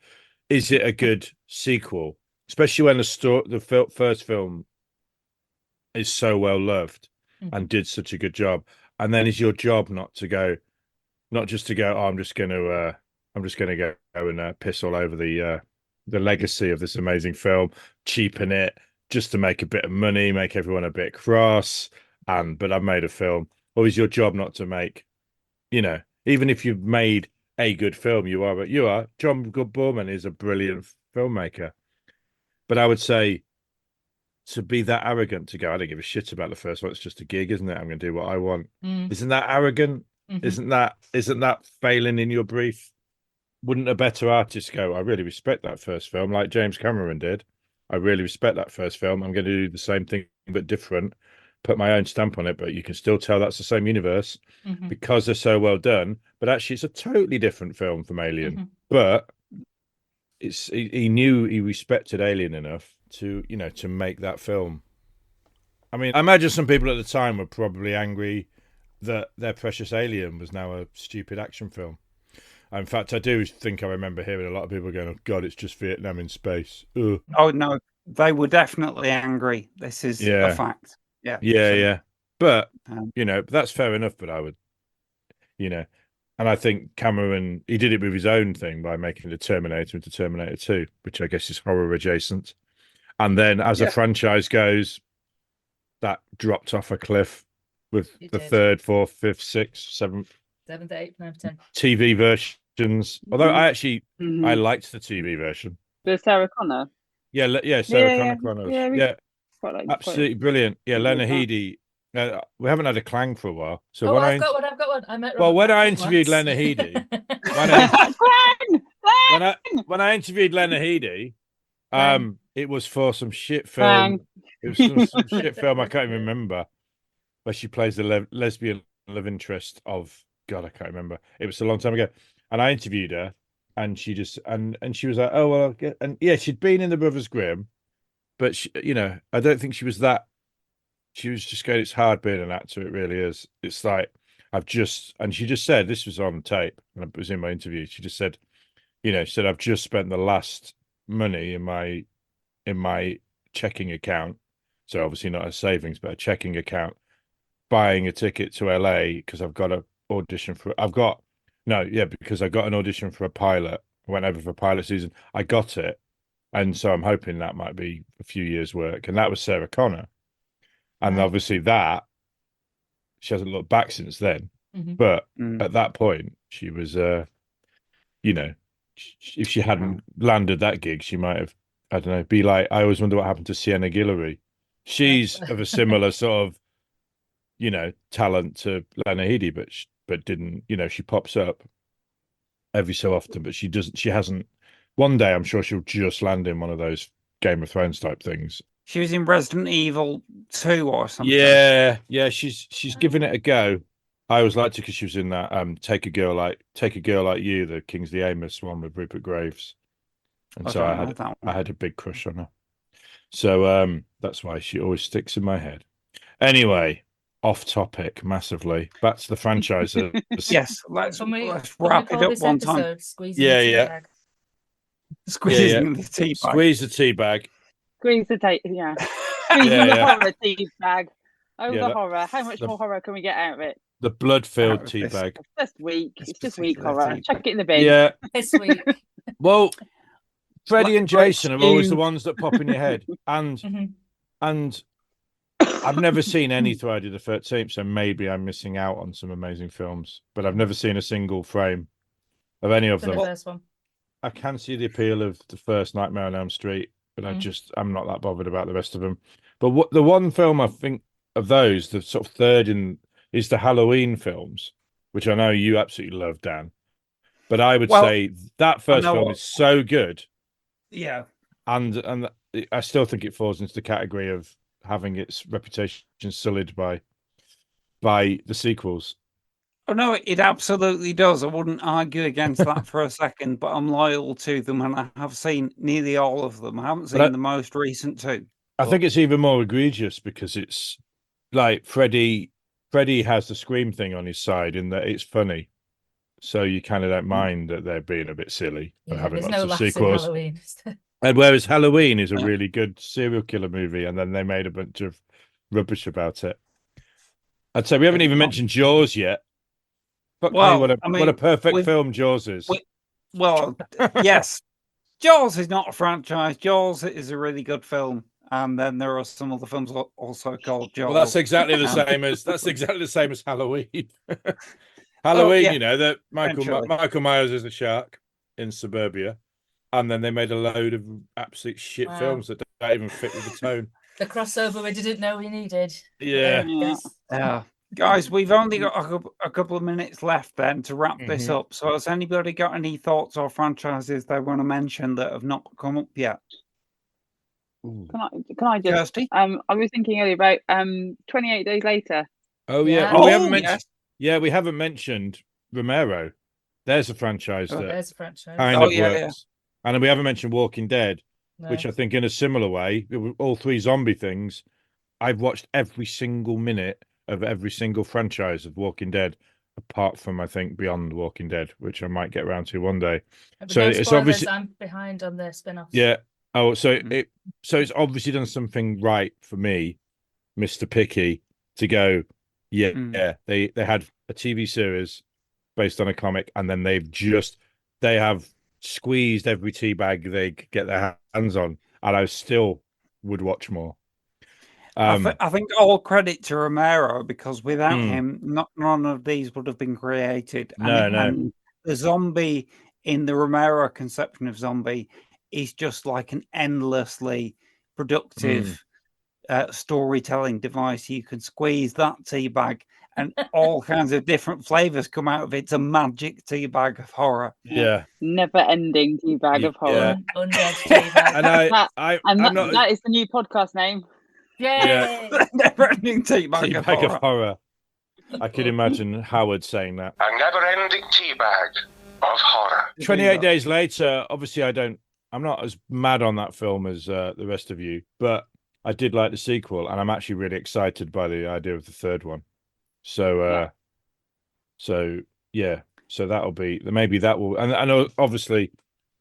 Is it a good sequel? Especially when the first film is so well loved and did such a good job, and then is your job not just to go, oh, I'm just going to go and piss all over the legacy of this amazing film, cheapen it just to make a bit of money, make everyone a bit cross, but I've made a film. Or is your job not to make, even if you've made a good film, you are. John Boorman is a brilliant filmmaker. But I would say to be that arrogant to go, I don't give a shit about the first one. It's just a gig, isn't it? I'm going to do what I want. Isn't that arrogant? Isn't that failing in your brief? Wouldn't a better artist go, I really respect that first film, like James Cameron did. I really respect that first film. I'm going to do the same thing, but different, put my own stamp on it, but you can still tell that's the same universe because they're so well done. But actually, it's a totally different film from Alien. But he respected Alien enough to make that film. I mean, I imagine some people at the time were probably angry that their precious Alien was now a stupid action film. In fact, I do think I remember hearing a lot of people going, oh, God, it's just Vietnam in space. Ugh. Oh, no, they were definitely angry. This is a fact. Yeah. But, that's fair enough. But I would, and I think Cameron, he did it with his own thing by making the Terminator into Terminator 2, which I guess is horror adjacent. And then as a franchise goes, that dropped off a cliff with the third, fourth, fifth, sixth, seventh, 8, 9, 10 TV versions. Although I liked the TV version. The Sarah Connor. Yeah, Sarah Connor. Absolutely brilliant. Yeah, Lena Headey. We haven't had a clang for a while. So I've got one. I met. Well, when I interviewed Lena Headey, when I interviewed Lena Headey, it was for some shit film. It was some shit film I can't even remember, where she plays the lesbian love interest of. God, I can't remember. It was a long time ago. And I interviewed her, and she just and she was like, "Oh well," and yeah, she'd been in the Brothers Grimm, but she, I don't think she was that. She was just going, "It's hard being an actor. It really is. It's like and she just said, this was on tape, and it was in my interview. She just said, she said, I've just spent the last money in my checking account, so obviously not a savings, but a checking account, buying a ticket to LA because I've got an audition for because I got an audition for a pilot. I went over for pilot season. I got it. And so I'm hoping that might be a few years' work. And that was Sarah Connor. And obviously she hasn't looked back since then. Mm-hmm. But at that point, she was, if she hadn't landed that gig, she might have, I don't know, be like, I always wonder what happened to Sienna Guillory. She's of a similar sort of, talent to Lena Headey, but didn't. She pops up every so often, but she doesn't. She hasn't. One day, I'm sure she'll just land in one of those Game of Thrones type things. She was in Resident Evil 2 or something. Yeah. She's giving it a go. I always liked her because she was in that Take a Girl Like You, the Kingsley Amis one with Rupert Graves, and so I had a big crush on her. So that's why she always sticks in my head. Anyway, off topic massively. Back to the franchise. Yes, let's wrap it up one time. Yeah. Squeezing the tea bag. Squeeze the tea bag. Squeeze the tea, yeah. Squeezing the horror tea bag. The horror. How much more horror can we get out of it? The blood-filled tea bag. It's just weak. It's just weak horror. Chuck it in the bin. Yeah. This week. Well, Freddie and Jason are always the ones that pop in your head. And I've never seen any Friday the 13th, so maybe I'm missing out on some amazing films. But I've never seen a single frame of any of them. The first one. I can see the appeal of the first Nightmare on Elm Street, but I'm not that bothered about the rest of them. But the one film I think of those, the sort of third is the Halloween films, which I know you absolutely love, Dan. But I would say that first film is so good. Yeah. And I still think it falls into the category of having its reputation sullied by the sequels. Oh no, it absolutely does. I wouldn't argue against that for a second, but I'm loyal to them and I have seen nearly all of them. I haven't seen the most recent two. I think it's even more egregious because it's like Freddy has the Scream thing on his side in that it's funny. So you kind of don't mind that they're being a bit silly and having lots of sequels. And whereas Halloween is a really good serial killer movie, and then they made a bunch of rubbish about it. I'd say we haven't even mentioned Jaws yet. But what a perfect film Jaws is. Yes. Jaws is not a franchise. Jaws is a really good film. And then there are some other films also called Jaws. Well, that's exactly the same as Halloween. Halloween, that Michael Myers is a shark in suburbia, and then they made a load of absolute shit films that don't even fit with the tone. The crossover we didn't know we needed. Yeah. Guys, we've only got a couple of minutes left then to wrap this up. So has anybody got any thoughts or franchises they want to mention that have not come up yet? Can I just Kirsty? I was thinking earlier about 28 Days Later. Oh yeah. Oh, we haven't mentioned we haven't mentioned Romero. There's a franchise that kind of works. Yeah. And we haven't mentioned Walking Dead, which I think in a similar way, all three zombie things, I've watched every single minute of every single franchise of Walking Dead, apart from I think Beyond Walking Dead, which I might get around to one day. So it's obviously I'm behind on the spin-offs. Yeah. Oh, so it's obviously done something right for me, Mr. Picky, to go. Yeah. They had a TV series based on a comic, and then they have squeezed every tea bag they could get their hands on, and I still would watch more. I think all credit to Romero, because without him, none of these would have been created. And the zombie in the Romero conception of zombie is just like an endlessly productive storytelling device. You can squeeze that tea bag and all kinds of different flavors come out of it. It's a magic tea bag of horror. Yeah. Never ending tea bag of horror. Undead tea bag. And that is the new podcast name. Yay! Never-ending tea bag of horror. I could imagine Howard saying that. A never-ending tea bag of horror. 28 Days Later, obviously I'm not as mad on that film as the rest of you, but I did like the sequel, and I'm actually really excited by the idea of the third one. So that'll be, maybe that will, and obviously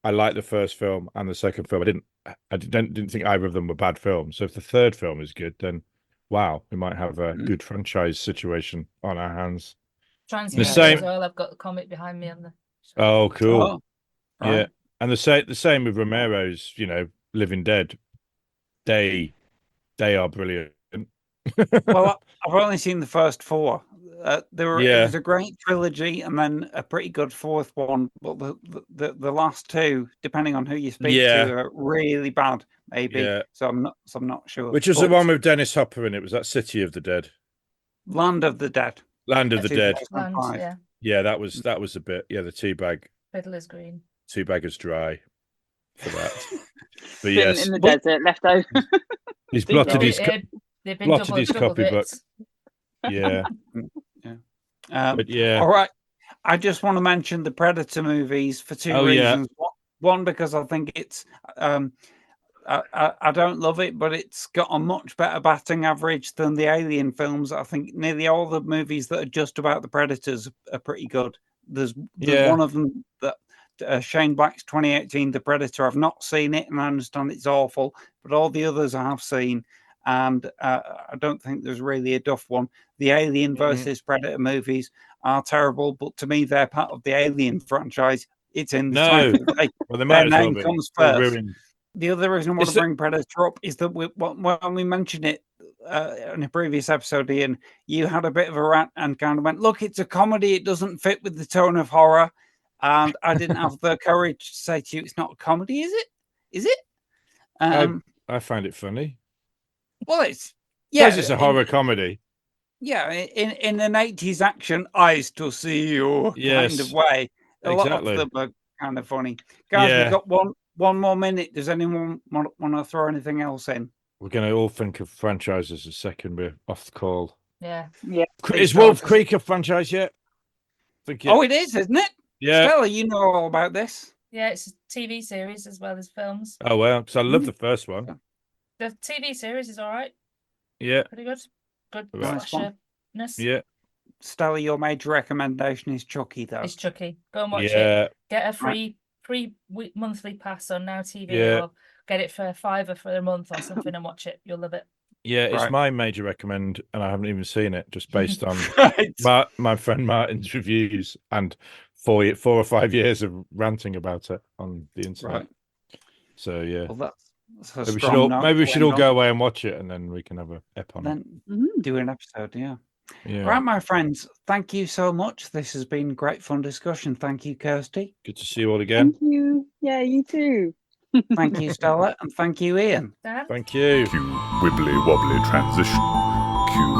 I like the first film and the second film. I didn't think either of them were bad films. So if the third film is good, then wow, we might have a good franchise situation on our hands. The same as well. I've got the comic behind me on the. Oh, cool. Oh, right. Yeah, and the same with Romero's. Living Dead. They are brilliant. Well, I've only seen the first four. It was a great trilogy, and then a pretty good fourth one. But the last two, depending on who you speak to, are really bad. Maybe. Yeah. So I'm not sure. Which was the one with Dennis Hopper in it? Was that City of the Dead? Land of the Dead. Land of the Dead. Land, 2005. yeah. Yeah, that was a bit. Yeah, the Fiddler's Green. Teabagger's dry for that. But Been yes, in the desert, left over. he's blotted his They've been blotted double, his double copybook. bits. Yeah, but yeah. All right. I just want to mention the Predator movies for two Oh, yeah. reasons. One, because I think it's I don't love it, but it's got a much better batting average than the Alien films. I think nearly all the movies that are just about the Predators are pretty good. There's one of them that Shane Black's 2018 The Predator. I've not seen it, and I understand it's awful, but all the others I have seen, and I don't think there's really a duff one. The Alien versus Predator movies are terrible, but to me they're part of the Alien franchise. It's in the title. Well, they might their as well name be. comes They're first. ruined. The other reason I want to bring Predator up is that when we mentioned it in a previous episode, Ian, you had a bit of a rant and kind of went, look, it's a comedy. It doesn't fit with the tone of horror. And I didn't have the courage to say to you, it's not a comedy, is it? Is it? I find it funny. Well, it's... Because it's a horror comedy. Yeah, in an 80s action, eyes to see you kind of way. A lot of them are kind of funny. Guys, we've got one more minute. Does anyone want to throw anything else in? We're going to all think of franchises a second. We're off the call. Yeah. Is Wolf Creek a franchise yet? Oh, it is, isn't it? Yeah. Stella, you know all about this. Yeah, it's a TV series as well as films. Oh, well, because I love the first one. The TV series is all right. Yeah. Pretty good. Good Nice slasher-ness. Yeah. Stella, your major recommendation is Chucky, though. It's Chucky. Go and watch it. Get a free monthly pass on Now TV, or get it for $5 for a month or something and watch it. You'll love it. Yeah, it's my major recommend, and I haven't even seen it, just based on my friend Martin's reviews and 4 or 5 years of ranting about it on the internet. Right. So yeah, well, maybe we should all go away and watch it, and then we can have a ep on it. Do an episode, yeah. Yeah. Right, my friends, thank you so much. This has been great fun discussion. Thank you, Kirsty. Good to see you all again. Thank you. Yeah, you too. Thank you, Stella, and thank you, Ian. Dan? Thank you. Cue wibbly wobbly transition. Cue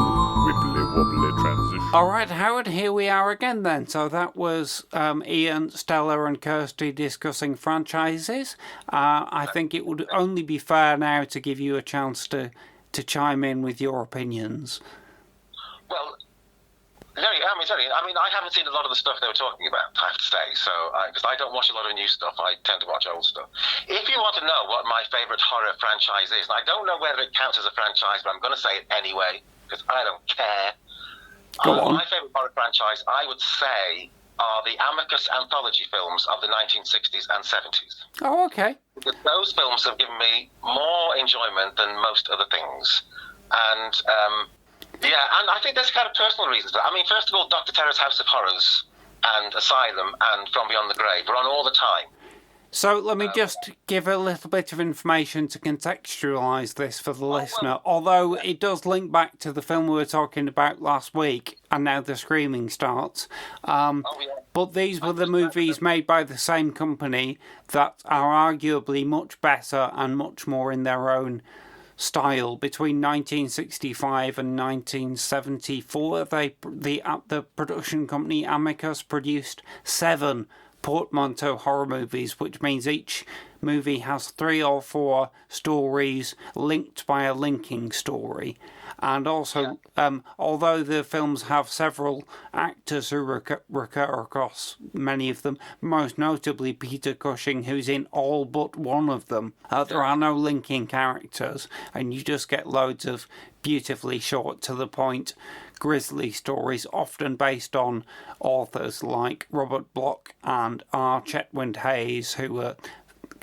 wibbly wobbly transition. All right, Howard, here we are again then. So that was Ian, Stella, and Kirsty discussing franchises. I think it would only be fair now to give you a chance to chime in with your opinions. Well, I haven't seen a lot of the stuff they were talking about, I have to say, so because I don't watch a lot of new stuff, I tend to watch old stuff. If you want to know what my favourite horror franchise is, and I don't know whether it counts as a franchise, but I'm going to say it anyway, because I don't care. Go on. My favourite horror franchise, I would say, are the Amicus anthology films of the 1960s and 70s. Oh, okay. Because those films have given me more enjoyment than most other things. And... and I think there's kind of personal reasons. I mean, first of all, Dr. Terror's House of Horrors and Asylum and From Beyond the Grave were on all the time. So let me just give a little bit of information to contextualise this for the listener. Although it does link back to the film we were talking about last week, and now the screaming starts. But these were the movies made by the same company that are arguably much better and much more in their own style. Between 1965 and 1974, the production company Amicus produced 7 portmanteau horror movies, which means each movie has 3 or 4 stories linked by a linking story. And also, although the films have several actors who recur across many of them, most notably Peter Cushing, who's in all but one of them, there are no linking characters, and you just get loads of beautifully short, to the point, grisly stories, often based on authors like Robert Bloch and R. Chetwynd Hayes, who were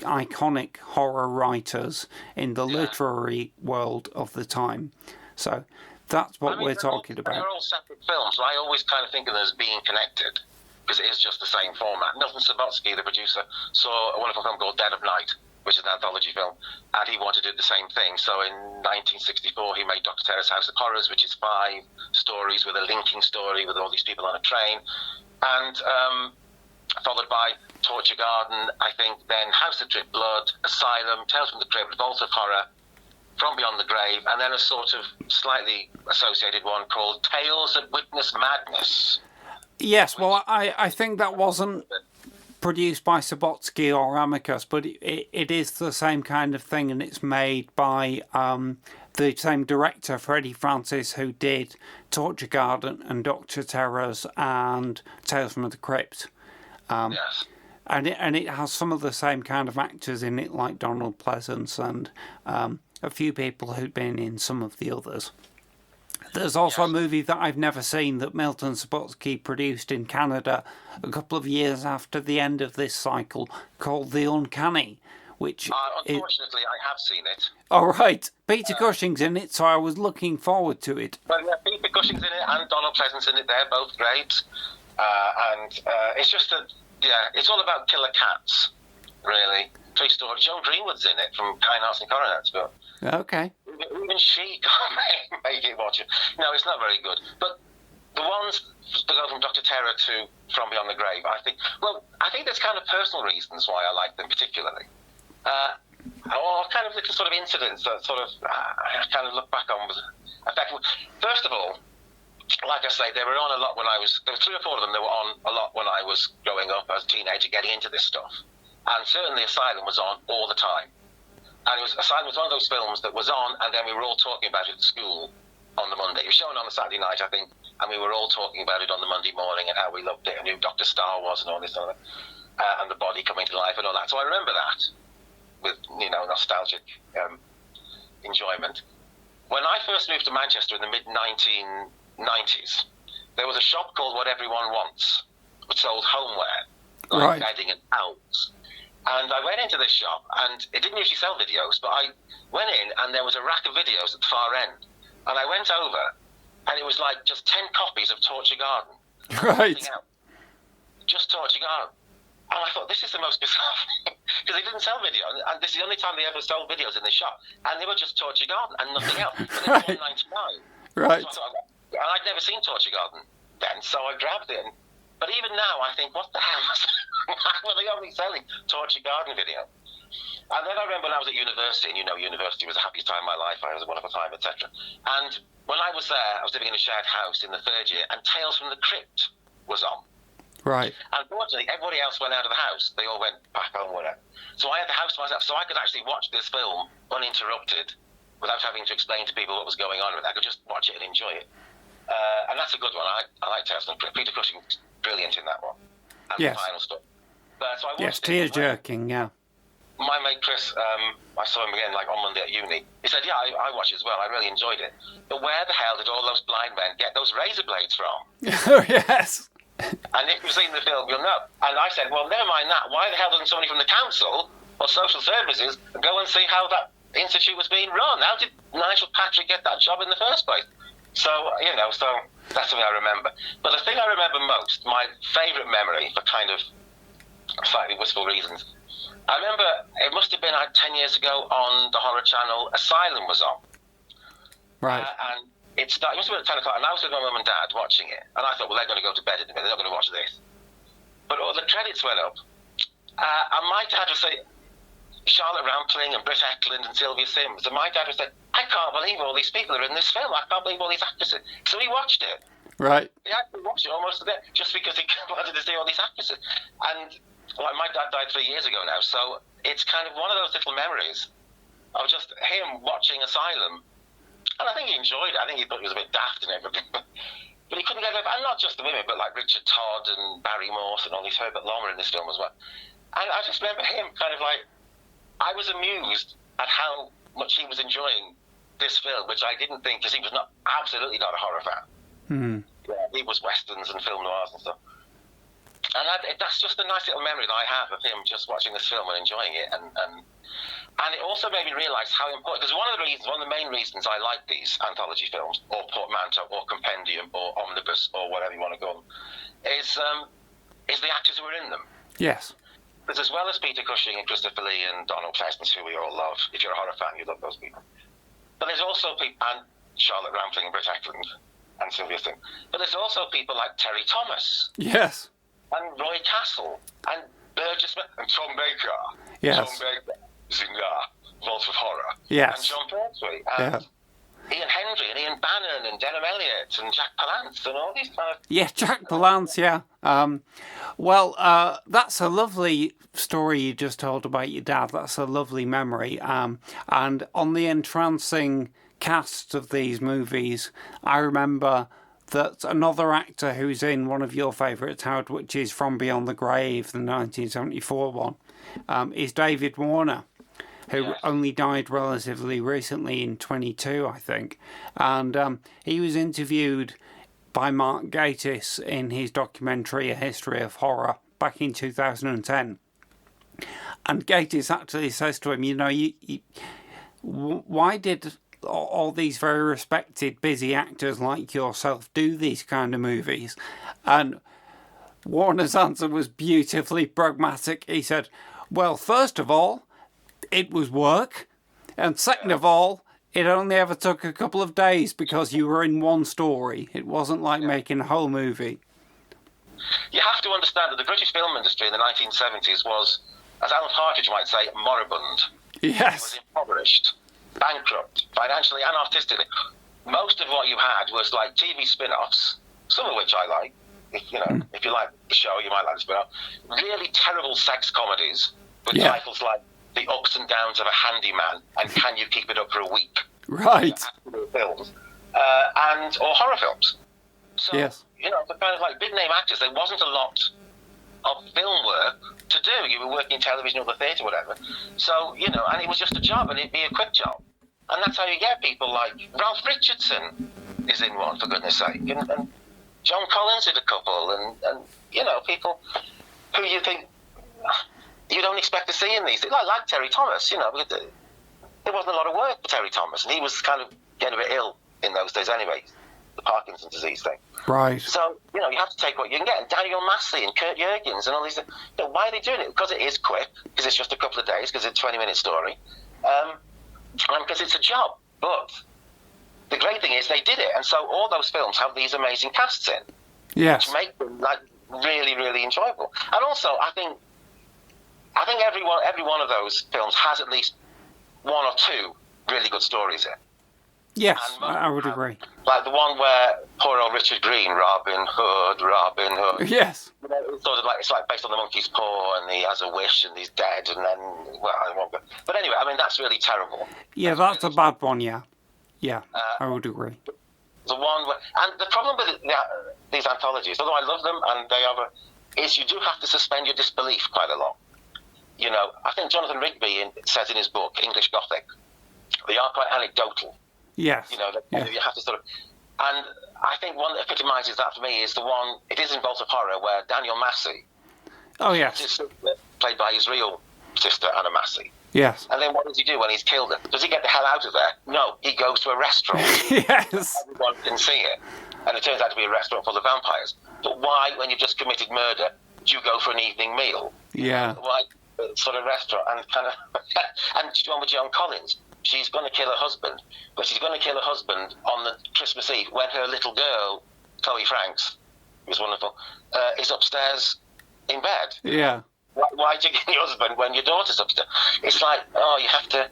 iconic horror writers in the literary world of the time. So that's what we're talking about. They're all separate films, so I always kind of think of them as being connected, because it is just the same format. Milton Subotsky, the producer, saw a wonderful film called Dead of Night, which is an anthology film, and he wanted to do the same thing. So in 1964, he made Dr. Terror's House of Horrors, which is 5 stories with a linking story with all these people on a train, and followed by Torture Garden, I think, then House of Drip Blood, Asylum, Tales from the Crypt, Vault of Horror, From Beyond the Grave, and then a sort of slightly associated one called Tales that Witness Madness. Yes, well, I think that wasn't produced by Subotsky or Amicus, but it is the same kind of thing, and it's made by the same director, Freddie Francis, who did Torture Garden and Doctor Terrors and Tales from the Crypt. Yes. And it has some of the same kind of actors in it, like Donald Pleasance and a few people who'd been in some of the others. There's also a movie that I've never seen that Milton Subotsky produced in Canada a couple of years after the end of this cycle called The Uncanny, which... unfortunately, I have seen it. All right. Peter Cushing's in it, so I was looking forward to it. Well, yeah, Peter Cushing's in it and Donald Pleasance in it. They're both great. And it's just that, it's all about killer cats, really. True story. Joan Greenwood's in it from Kind Hearts and Coronets, but... Okay. Even she can't make it watch it. No, it's not very good. But the ones that go from Dr. Terror to From Beyond the Grave, I think there's kind of personal reasons why I like them particularly. Or kind of little sort of incidents that sort of I kind of look back on with effect. First of all, like I say, they were on a lot when there were 3 or 4 of them that were on a lot when I was growing up as a teenager getting into this stuff. And certainly Asylum was on all the time. And Asylum was one of those films that was on, and then we were all talking about it at school on the Monday. It was shown on the Saturday night, I think, and we were all talking about it on the Monday morning and how we loved it and who Dr. Starr was and all this other, and the body coming to life and all that. So I remember that with, nostalgic enjoyment. When I first moved to Manchester in the mid-1990s, there was a shop called What Everyone Wants, which sold homeware, like bedding and towels. And I went into this shop, and it didn't usually sell videos, but I went in, and there was a rack of videos at the far end. And I went over, and it was like just 10 copies of Torture Garden. Right. Just Torture Garden. And I thought, this is the most bizarre thing, because they didn't sell video. And this is the only time they ever sold videos in the shop. And they were just Torture Garden and nothing else. But it was $1.99. Right. So I thought, and I'd never seen Torture Garden then, so I grabbed it. But even now, I think, what the hell was were they only selling Torture Garden video? And then I remember when I was at university, and university was the happiest time of my life. I was a wonderful time, etc. And when I was there, I was living in a shared house in the 3rd year, and Tales from the Crypt was on. Right. Unfortunately, everybody else went out of the house. They all went back home, whatever. So I had the house to myself, so I could actually watch this film uninterrupted without having to explain to people what was going on with it. I could just watch it and enjoy it. And that's a good one. I like Tales from the Crypt. Peter Cushing's brilliant in that one. And the final stuff. So I watched tear-jerking, yeah. My mate Chris, I saw him again on Monday at uni. He said, I watched it as well. I really enjoyed it. But where the hell did all those blind men get those razor blades from? Oh, yes. And if you've seen the film, you'll know. And I said, well, never mind that. Why the hell doesn't somebody from the council or social services go and see how that institute was being run? How did Nigel Patrick get that job in the first place? So, so that's something I remember. But the thing I remember most, my favourite memory for kind of slightly wistful reasons, I remember it must have been 10 years ago on the horror channel, Asylum was on. Right. And it must have been at 10 o'clock, and I was with my mum and dad watching it. And I thought, well, they're going to go to bed in a minute, they're not going to watch this. But all the credits went up. And my dad was saying, Charlotte Rampling and Britt Eklund and Sylvia Sims. And my dad was saying, I can't believe all these people are in this film. I can't believe all these actresses. So he watched it. Right. He actually watched it almost to death just because he wanted to see all these actresses. And my dad died 3 years ago now, so it's kind of one of those little memories of just him watching Asylum. And I think he enjoyed it. I think he thought it was a bit daft and everything. But he couldn't get over, and not just the women, but like Richard Todd and Barry Morse and all these Herbert Lommer in this film as well. And I just remember him kind of I was amused at how much he was enjoying this film, which I didn't think, because he was absolutely not a horror fan. Mm-hmm. Yeah, he was westerns and film noirs and stuff. And that's just a nice little memory that I have of him just watching this film and enjoying it. And it also made me realise how important, because one of the main reasons I like these anthology films, or portmanteau, or compendium, or omnibus, or whatever you want to call them, is the actors who are in them. Yes. Because as well as Peter Cushing and Christopher Lee and Donald Pleasance, who we all love, if you're a horror fan, you love those people. But there's also people, and Charlotte Rampling and Britt Eklund and Sylvia Sims. But there's also people like Terry Thomas. Yes. And Roy Castle and Burgess and Tom Baker. Yes. Tom Baker, Zingar. Vault of Horror. Yes. And John Pertwee. And Ian Hendry and Ian Bannon and Denham Elliott and Jack Palance and all these kind of... Yeah, Jack Palance, yeah. That's a lovely story you just told about your dad. That's a lovely memory. And on the entrancing cast of these movies, I remember that another actor who's in one of your favourites, Howard, which is From Beyond the Grave, the 1974 one, is David Warner, who only died relatively recently in 22, I think. And he was interviewed by Mark Gatiss in his documentary A History of Horror back in 2010. And Gatiss actually says to him, why did all these very respected, busy actors like yourself do these kind of movies? And Warner's answer was beautifully pragmatic. He said, well, first of all, it was work. And second of all, it only ever took a couple of days because you were in one story. It wasn't like making a whole movie. You have to understand that the British film industry in the 1970s was, as Alan Partridge might say, moribund. Yes. It was impoverished, bankrupt, financially and artistically. Most of what you had was like TV spin-offs, some of which I like. If you like the show, you might like the spin-off. Really terrible sex comedies with titles like The Ups and Downs of a Handyman and Can You Keep It Up for a Week? Right. Films. Or horror films. So, the kind of like big name actors, there wasn't a lot of film work to do. You were working in television or the theatre, whatever. So, and it was just a job, and it'd be a quick job. And that's how you get people like Ralph Richardson is in one, for goodness sake. And John Collins did a couple, and people who you think you don't expect to see in these things. Like Terry Thomas, there wasn't a lot of work for Terry Thomas, and he was kind of getting a bit ill in those days anyway, the Parkinson's disease thing. Right. So, you have to take what you can get. And Daniel Massey and Kurt Jurgens and all these things. Why are they doing it? Because it is quick, because it's just a couple of days, because it's a 20-minute story, and because it's a job. But the great thing is they did it, and so all those films have these amazing casts in, which make them really, really enjoyable. And also, I think every one of those films has at least one or two really good stories in. Yes, I would agree. Like the one where poor old Richard Green, Robin Hood. Yes. It's sort of it's like based on the monkey's paw, and he has a wish, and he's dead, and then I won't go. But anyway, that's really terrible. Yeah, that's a bad one. Yeah, I would agree. The one where, and the problem with these anthologies, although I love them and they are, is you do have to suspend your disbelief quite a lot. I think Jonathan Rigby says in his book English Gothic, they are quite anecdotal. Yes. You have to sort of... And I think one that epitomises that for me is the one, it is in Vault of Horror, where Daniel Massey, played by his real sister, Anna Massey. Yes. And then what does he do when he's killed her? Does he get the hell out of there? No, he goes to a restaurant. Yes. Everyone can see it. And it turns out to be a restaurant full of vampires. But why, when you've just committed murder, do you go for an evening meal? Yeah. Why sort of restaurant? And kind of... and did you want with Joan Collins? She's going to kill her husband, but she's going to kill her husband on the Christmas Eve when her little girl, Chloe Franks, who's wonderful, is upstairs in bed. Yeah. Why do you kill your husband when your daughter's upstairs? It's like, you have to...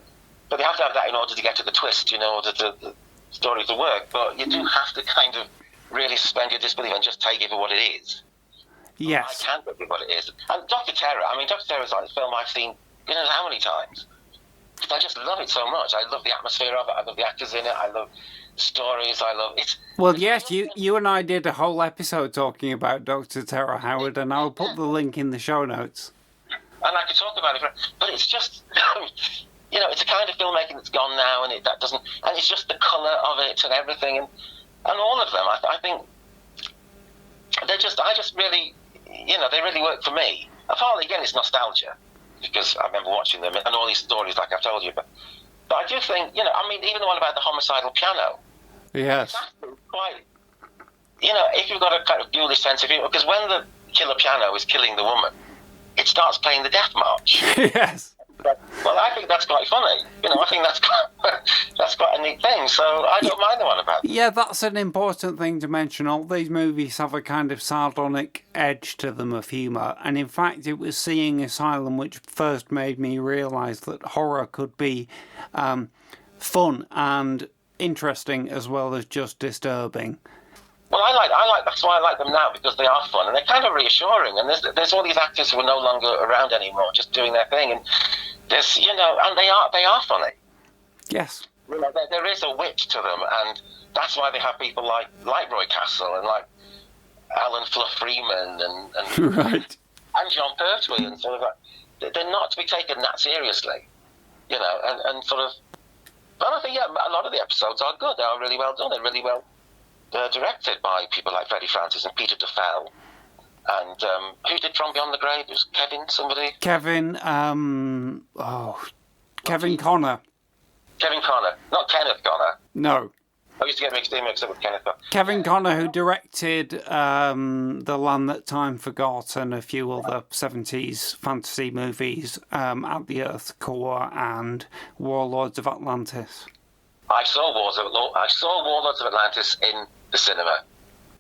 But they have to have that in order to get to the twist, in order to the story to work. But you do have to kind of really suspend your disbelief and just take it for what it is. Yes. I can't take it for what it is. And Dr. Terror, Dr. Terror is like a film I've seen, how many times? I just love it so much. I love the atmosphere of it. I love the actors in it. I love the stories. I love it. Well, yes, you and I did a whole episode talking about Dr. Terror, Howard, and I'll put the link in the show notes. And I could talk about it, but it's just, it's a kind of filmmaking that's gone now, and it's just the colour of it and everything, and all of them. I think I just really, they really work for me. Partly again, it's nostalgia, because I remember watching them and all these stories, like I've told you. But I do think, even the one about the homicidal piano. Yes. It's actually quite, if you've got a kind of ghoulish sense of because when the killer piano is killing the woman, it starts playing the death march. Yes. Well, I think that's quite funny. I think that's quite a neat thing. So I don't mind the one about it. Yeah, that's an important thing to mention. All these movies have a kind of sardonic edge to them of humour. And in fact, it was seeing Asylum which first made me realise that horror could be fun and interesting as well as just disturbing. Well, I like. That's why I like them now, because they are fun and they're kind of reassuring. And there's all these actors who are no longer around anymore, just doing their thing. And there's, and they are funny. Yes. There is a wit to them, and that's why they have people like Roy Castle and like Alan Fluff Freeman and Right. and John Pertwee, and sort of like, they're not to be taken that seriously, and sort of. But I think a lot of the episodes are good. They are really well done. They're really well. Directed by people like Freddie Francis and Peter DeFell. And who did From Beyond the Grave? It was Kevin, somebody? Kevin Connor. Kevin Connor. Not Kenneth Connor. No. I used to get mixed up with Kenneth Connor. Kevin Connor, who directed The Land That Time Forgot and a few other 70s fantasy movies, At the Earth's Core and Warlords of Atlantis. I saw Warlords of Atlantis in the cinema.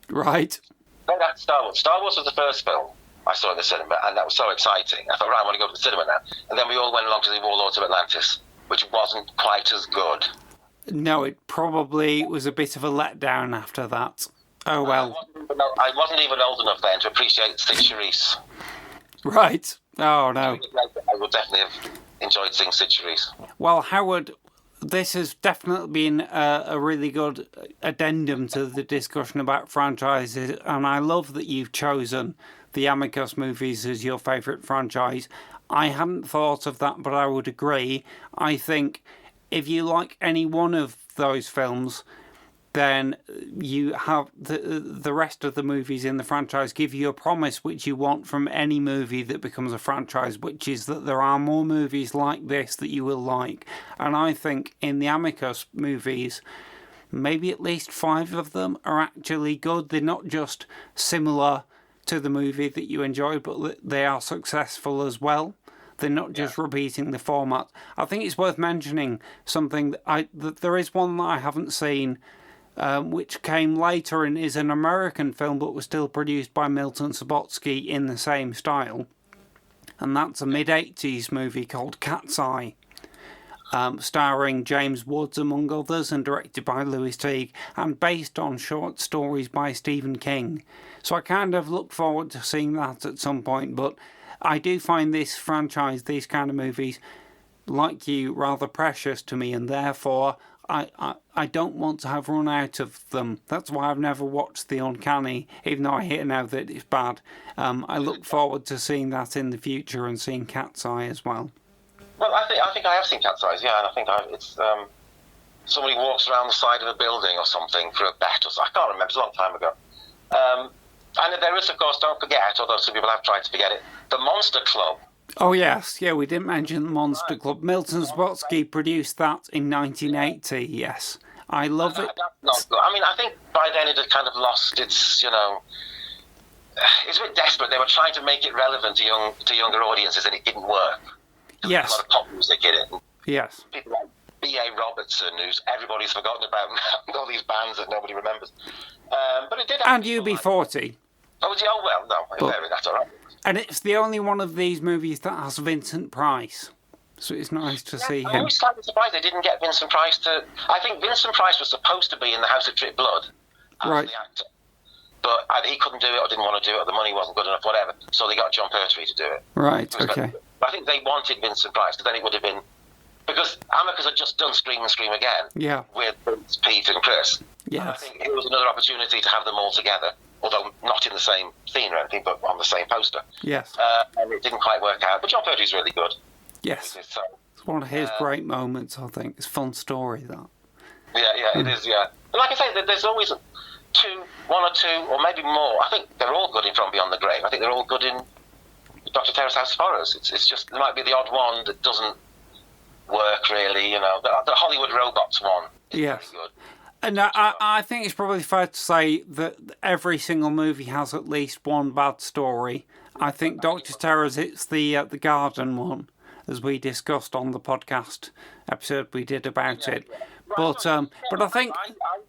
Right. No, that's Star Wars. Star Wars was the first film I saw in the cinema, and that was so exciting. I thought, right, I want to go to the cinema now. And then we all went along to the Warlords of Atlantis, which wasn't quite as good. No, it probably was a bit of a letdown after that. Oh, well. I wasn't even old enough then to appreciate Sid Charisse. Right. Oh, no. I would definitely have enjoyed seeing Sid Charisse. Well, Howard, this has definitely been a really good addendum to the discussion about franchises, and I love that you've chosen the Amicus movies as your favourite franchise. I hadn't thought of that, but I would agree. I think if you like any one of those films, then you have the rest of the movies in the franchise give you a promise which you want from any movie that becomes a franchise, which is that there are more movies like this that you will like. And I think in the Amicus movies, maybe at least 5 of them are actually good. They're not just similar to the movie that you enjoy, but they are successful as well. They're not just repeating the format. I think it's worth mentioning something that there is one that I haven't seen, which came later and is an American film but was still produced by Milton Subotsky in the same style. And that's a mid-80s movie called Cat's Eye, starring James Woods among others and directed by Louis Teague and based on short stories by Stephen King. So I kind of look forward to seeing that at some point, but I do find this franchise, these kind of movies, like you, rather precious to me, and therefore I don't want to have run out of them. That's why I've never watched The Uncanny, even though I hear now that it's bad. I look forward to seeing that in the future and seeing Cat's Eye as well. Well, I think I have seen Cat's Eyes, yeah, and I think it's somebody walks around the side of a building or something for a bet or something. I can't remember, it was a long time ago. And there is, of course, don't forget, although some people have tried to forget it, the Monster Club. Oh, yes. Yeah, we didn't mention the Monster Club. Milton Subotsky produced that in 1980, yes. I love it. That's not good. I mean, I think by then it had kind of lost its, it's a bit desperate. They were trying to make it relevant to younger audiences, and it didn't work. Yes. A lot of pop music in it. Yes. People like B.A. Robertson, who's everybody's forgotten about now, all these bands that nobody remembers. But it did. And UB40. Oh, well, no, that's all right. And it's the only one of these movies that has Vincent Price. So it's nice to see him. I'm always slightly surprised they didn't get Vincent Price to... I think Vincent Price was supposed to be in The House of Drip Blood as Right. the actor. But either he couldn't do it or didn't want to do it or the money wasn't good enough, whatever. So they got John Pertwee to do it. Right, okay. But I think they wanted Vincent Price, because then it would have been... Because Amicus had just done Scream and Scream Again Yeah. with Pete and Chris. Yes. And I think it was another opportunity to have them all together, although not in the same scene or anything, but on the same poster. Yes. And it didn't quite work out. But John Pertwee's really good. Yes. So, It's one of his great moments, I think. It's a fun story, that. yeah, it is, yeah. And like I say, there's always one or two, or maybe more. I think they're all good in From Beyond the Grave. I think they're all good in Dr. Terrace House of Horrors. It's just, there might be the odd one that doesn't work really, The Hollywood Robots one is Yes. very good. And I think it's probably fair to say that every single movie has at least one bad story. I think Dr. Terror's it's the garden one. as we discussed on the podcast episode we did about it. But I think,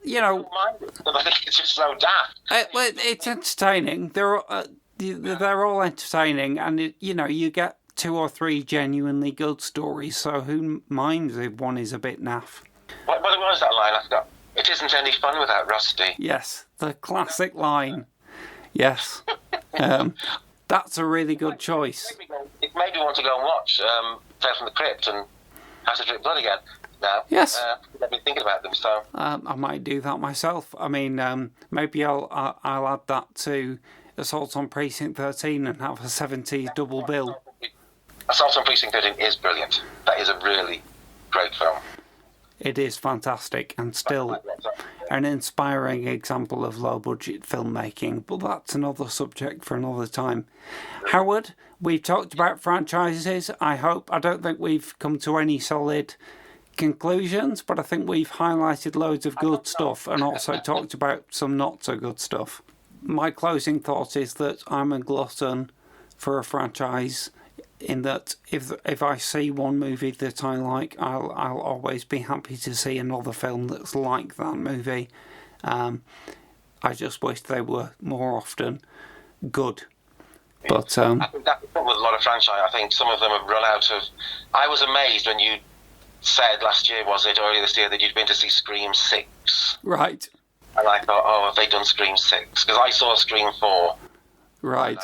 you know, I think it's just so daft. it's entertaining. They're all entertaining, and you get 2 or 3 genuinely good stories. So who minds if one is a bit naff? What was that line? I forgot. It isn't any fun without Rusty. Yes, the classic line. Yes, that's a really good choice. It made me want to go and watch Tales from the Crypt and House of Drip Blood again. Now, yes, I've been thinking about them, so I might do that myself. I mean, maybe I'll add that to Assault on Precinct 13 and have a 70s double bill. Assault on Precinct 13 is brilliant. That is a really great film. It is fantastic and still an inspiring example of low-budget filmmaking, but that's another subject for another time. Howard, we've talked about franchises. I don't think we've come to any solid conclusions, but I think we've highlighted loads of good stuff and also talked about some not so good stuff. My closing thought is that I'm a glutton for a franchise, in that if I see one movie that I like, I'll always be happy to see another film that's like that movie. I just wish they were more often good. But I think that's the problem with a lot of franchise. I think some of them have run out of. I was amazed when you said last year, was it, earlier this year, that you'd been to see Scream 6. Right. And I thought, oh, have they done Scream 6? Because I saw Scream 4. Right.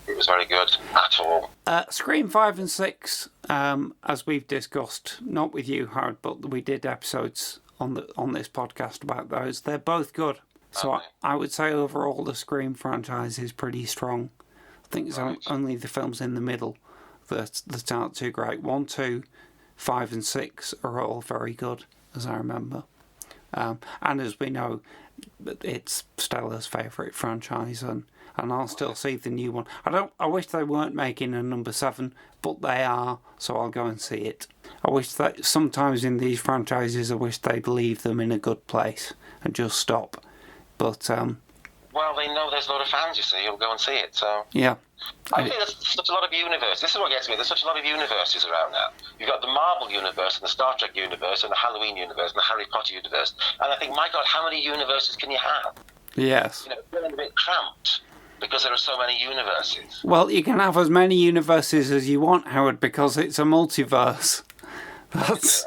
It was very good at all. Scream 5 and 6, as we've discussed, not with you, Howard, but we did episodes on this podcast about those. They're both good. So Okay. I would say overall the Scream franchise is pretty strong. I think it's only the films in the middle that aren't too great. 1, 2, 5 and 6 are all very good, as I remember. And as we know, it's Stella's favourite franchise, and I'll still see the new one. I wish they weren't making a number 7, but they are, so I'll go and see it. I wish that sometimes in these franchises, I wish they'd leave them in a good place and just stop. But well, they know there's a lot of fans, you see, who'll go and see it, so. yeah. I think there's such a lot of universe. This is what gets me. There's such a lot of universes around now. You've got the Marvel universe and the Star Trek universe and the Halloween universe and the Harry Potter universe. And I think, my God, how many universes can you have? Yes. It's getting a bit cramped because there are so many universes. Well, you can have as many universes as you want, Howard, because it's a multiverse. That's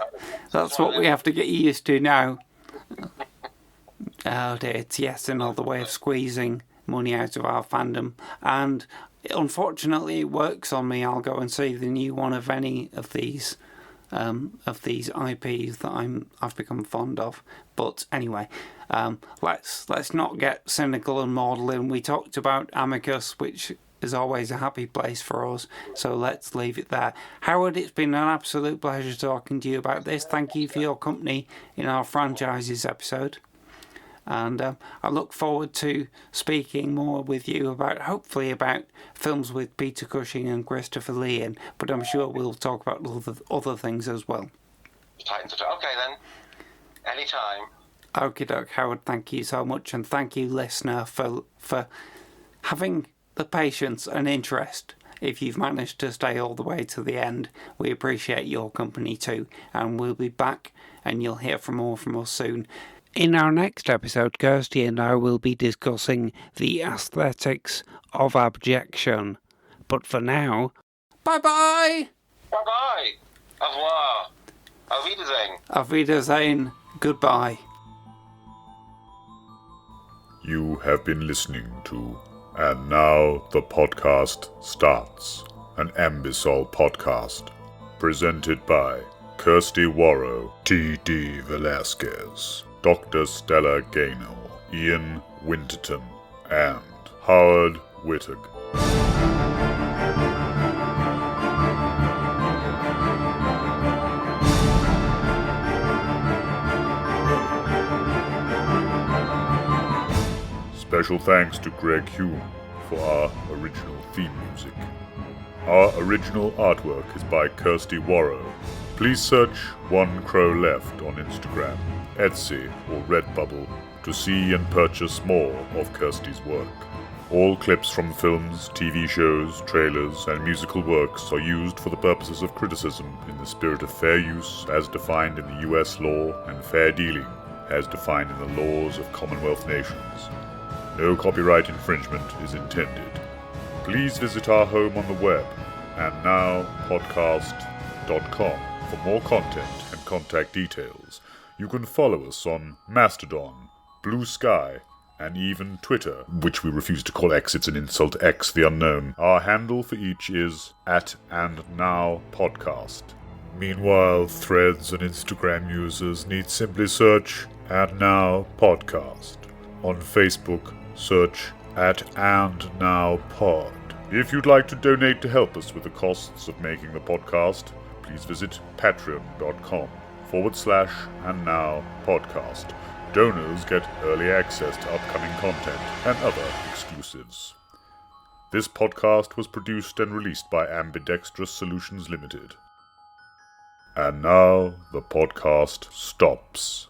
what we have to get used to now. Oh dear, it's yet another way of squeezing money out of our fandom, and unfortunately it works on me. I'll go and see the new one of any of these IPs that I've become fond of. But anyway, let's not get cynical and maudlin. We talked about Amicus, which is always a happy place for us, so let's leave it there. Howard, it's been an absolute pleasure talking to you about this. Thank you for your company in our franchises episode. And I look forward to speaking more with you hopefully about films with Peter Cushing and Christopher Lee in, but I'm sure we'll talk about other things as well. Okay then, anytime. Okie doke, Howard, thank you so much, and thank you, listener, for having the patience and interest. If you've managed to stay all the way to the end, we appreciate your company too, and we'll be back, and you'll hear more from us soon. In our next episode, Kirsty and I will be discussing the aesthetics of abjection. But for now, bye-bye! Bye-bye! Au revoir! Auf Wiedersehen! Auf Wiedersehen. Goodbye. You have been listening to And Now the Podcast Starts, an Ambisol podcast, presented by Kirsty Warrow, T.D. Velasquez, Dr. Stella Gaynor, Ian Winterton, and Howard Wittig. Special thanks to Greg Hume for our original theme music. Our original artwork is by Kirsty Warrow. Please search One Crow Left on Instagram, Etsy or Redbubble to see and purchase more of Kirsty's work. All clips from films, TV shows, trailers, and musical works are used for the purposes of criticism in the spirit of fair use as defined in the US law and fair dealing as defined in the laws of Commonwealth nations. No copyright infringement is intended. Please visit our home on the web, andnowpodcast.com, for more content and contact details. You can follow us on Mastodon, Blue Sky, and even Twitter, which we refuse to call X, it's an insult, X the unknown. Our handle for each is @andnowpodcast. Meanwhile, Threads and Instagram users need simply search @andnowpodcast. On Facebook, search @andnowpod. If you'd like to donate to help us with the costs of making the podcast, please visit patreon.com/andnowpodcast. Donors get early access to upcoming content and other exclusives. This podcast was produced and released by Ambidextrous Solutions Limited. And now the podcast stops.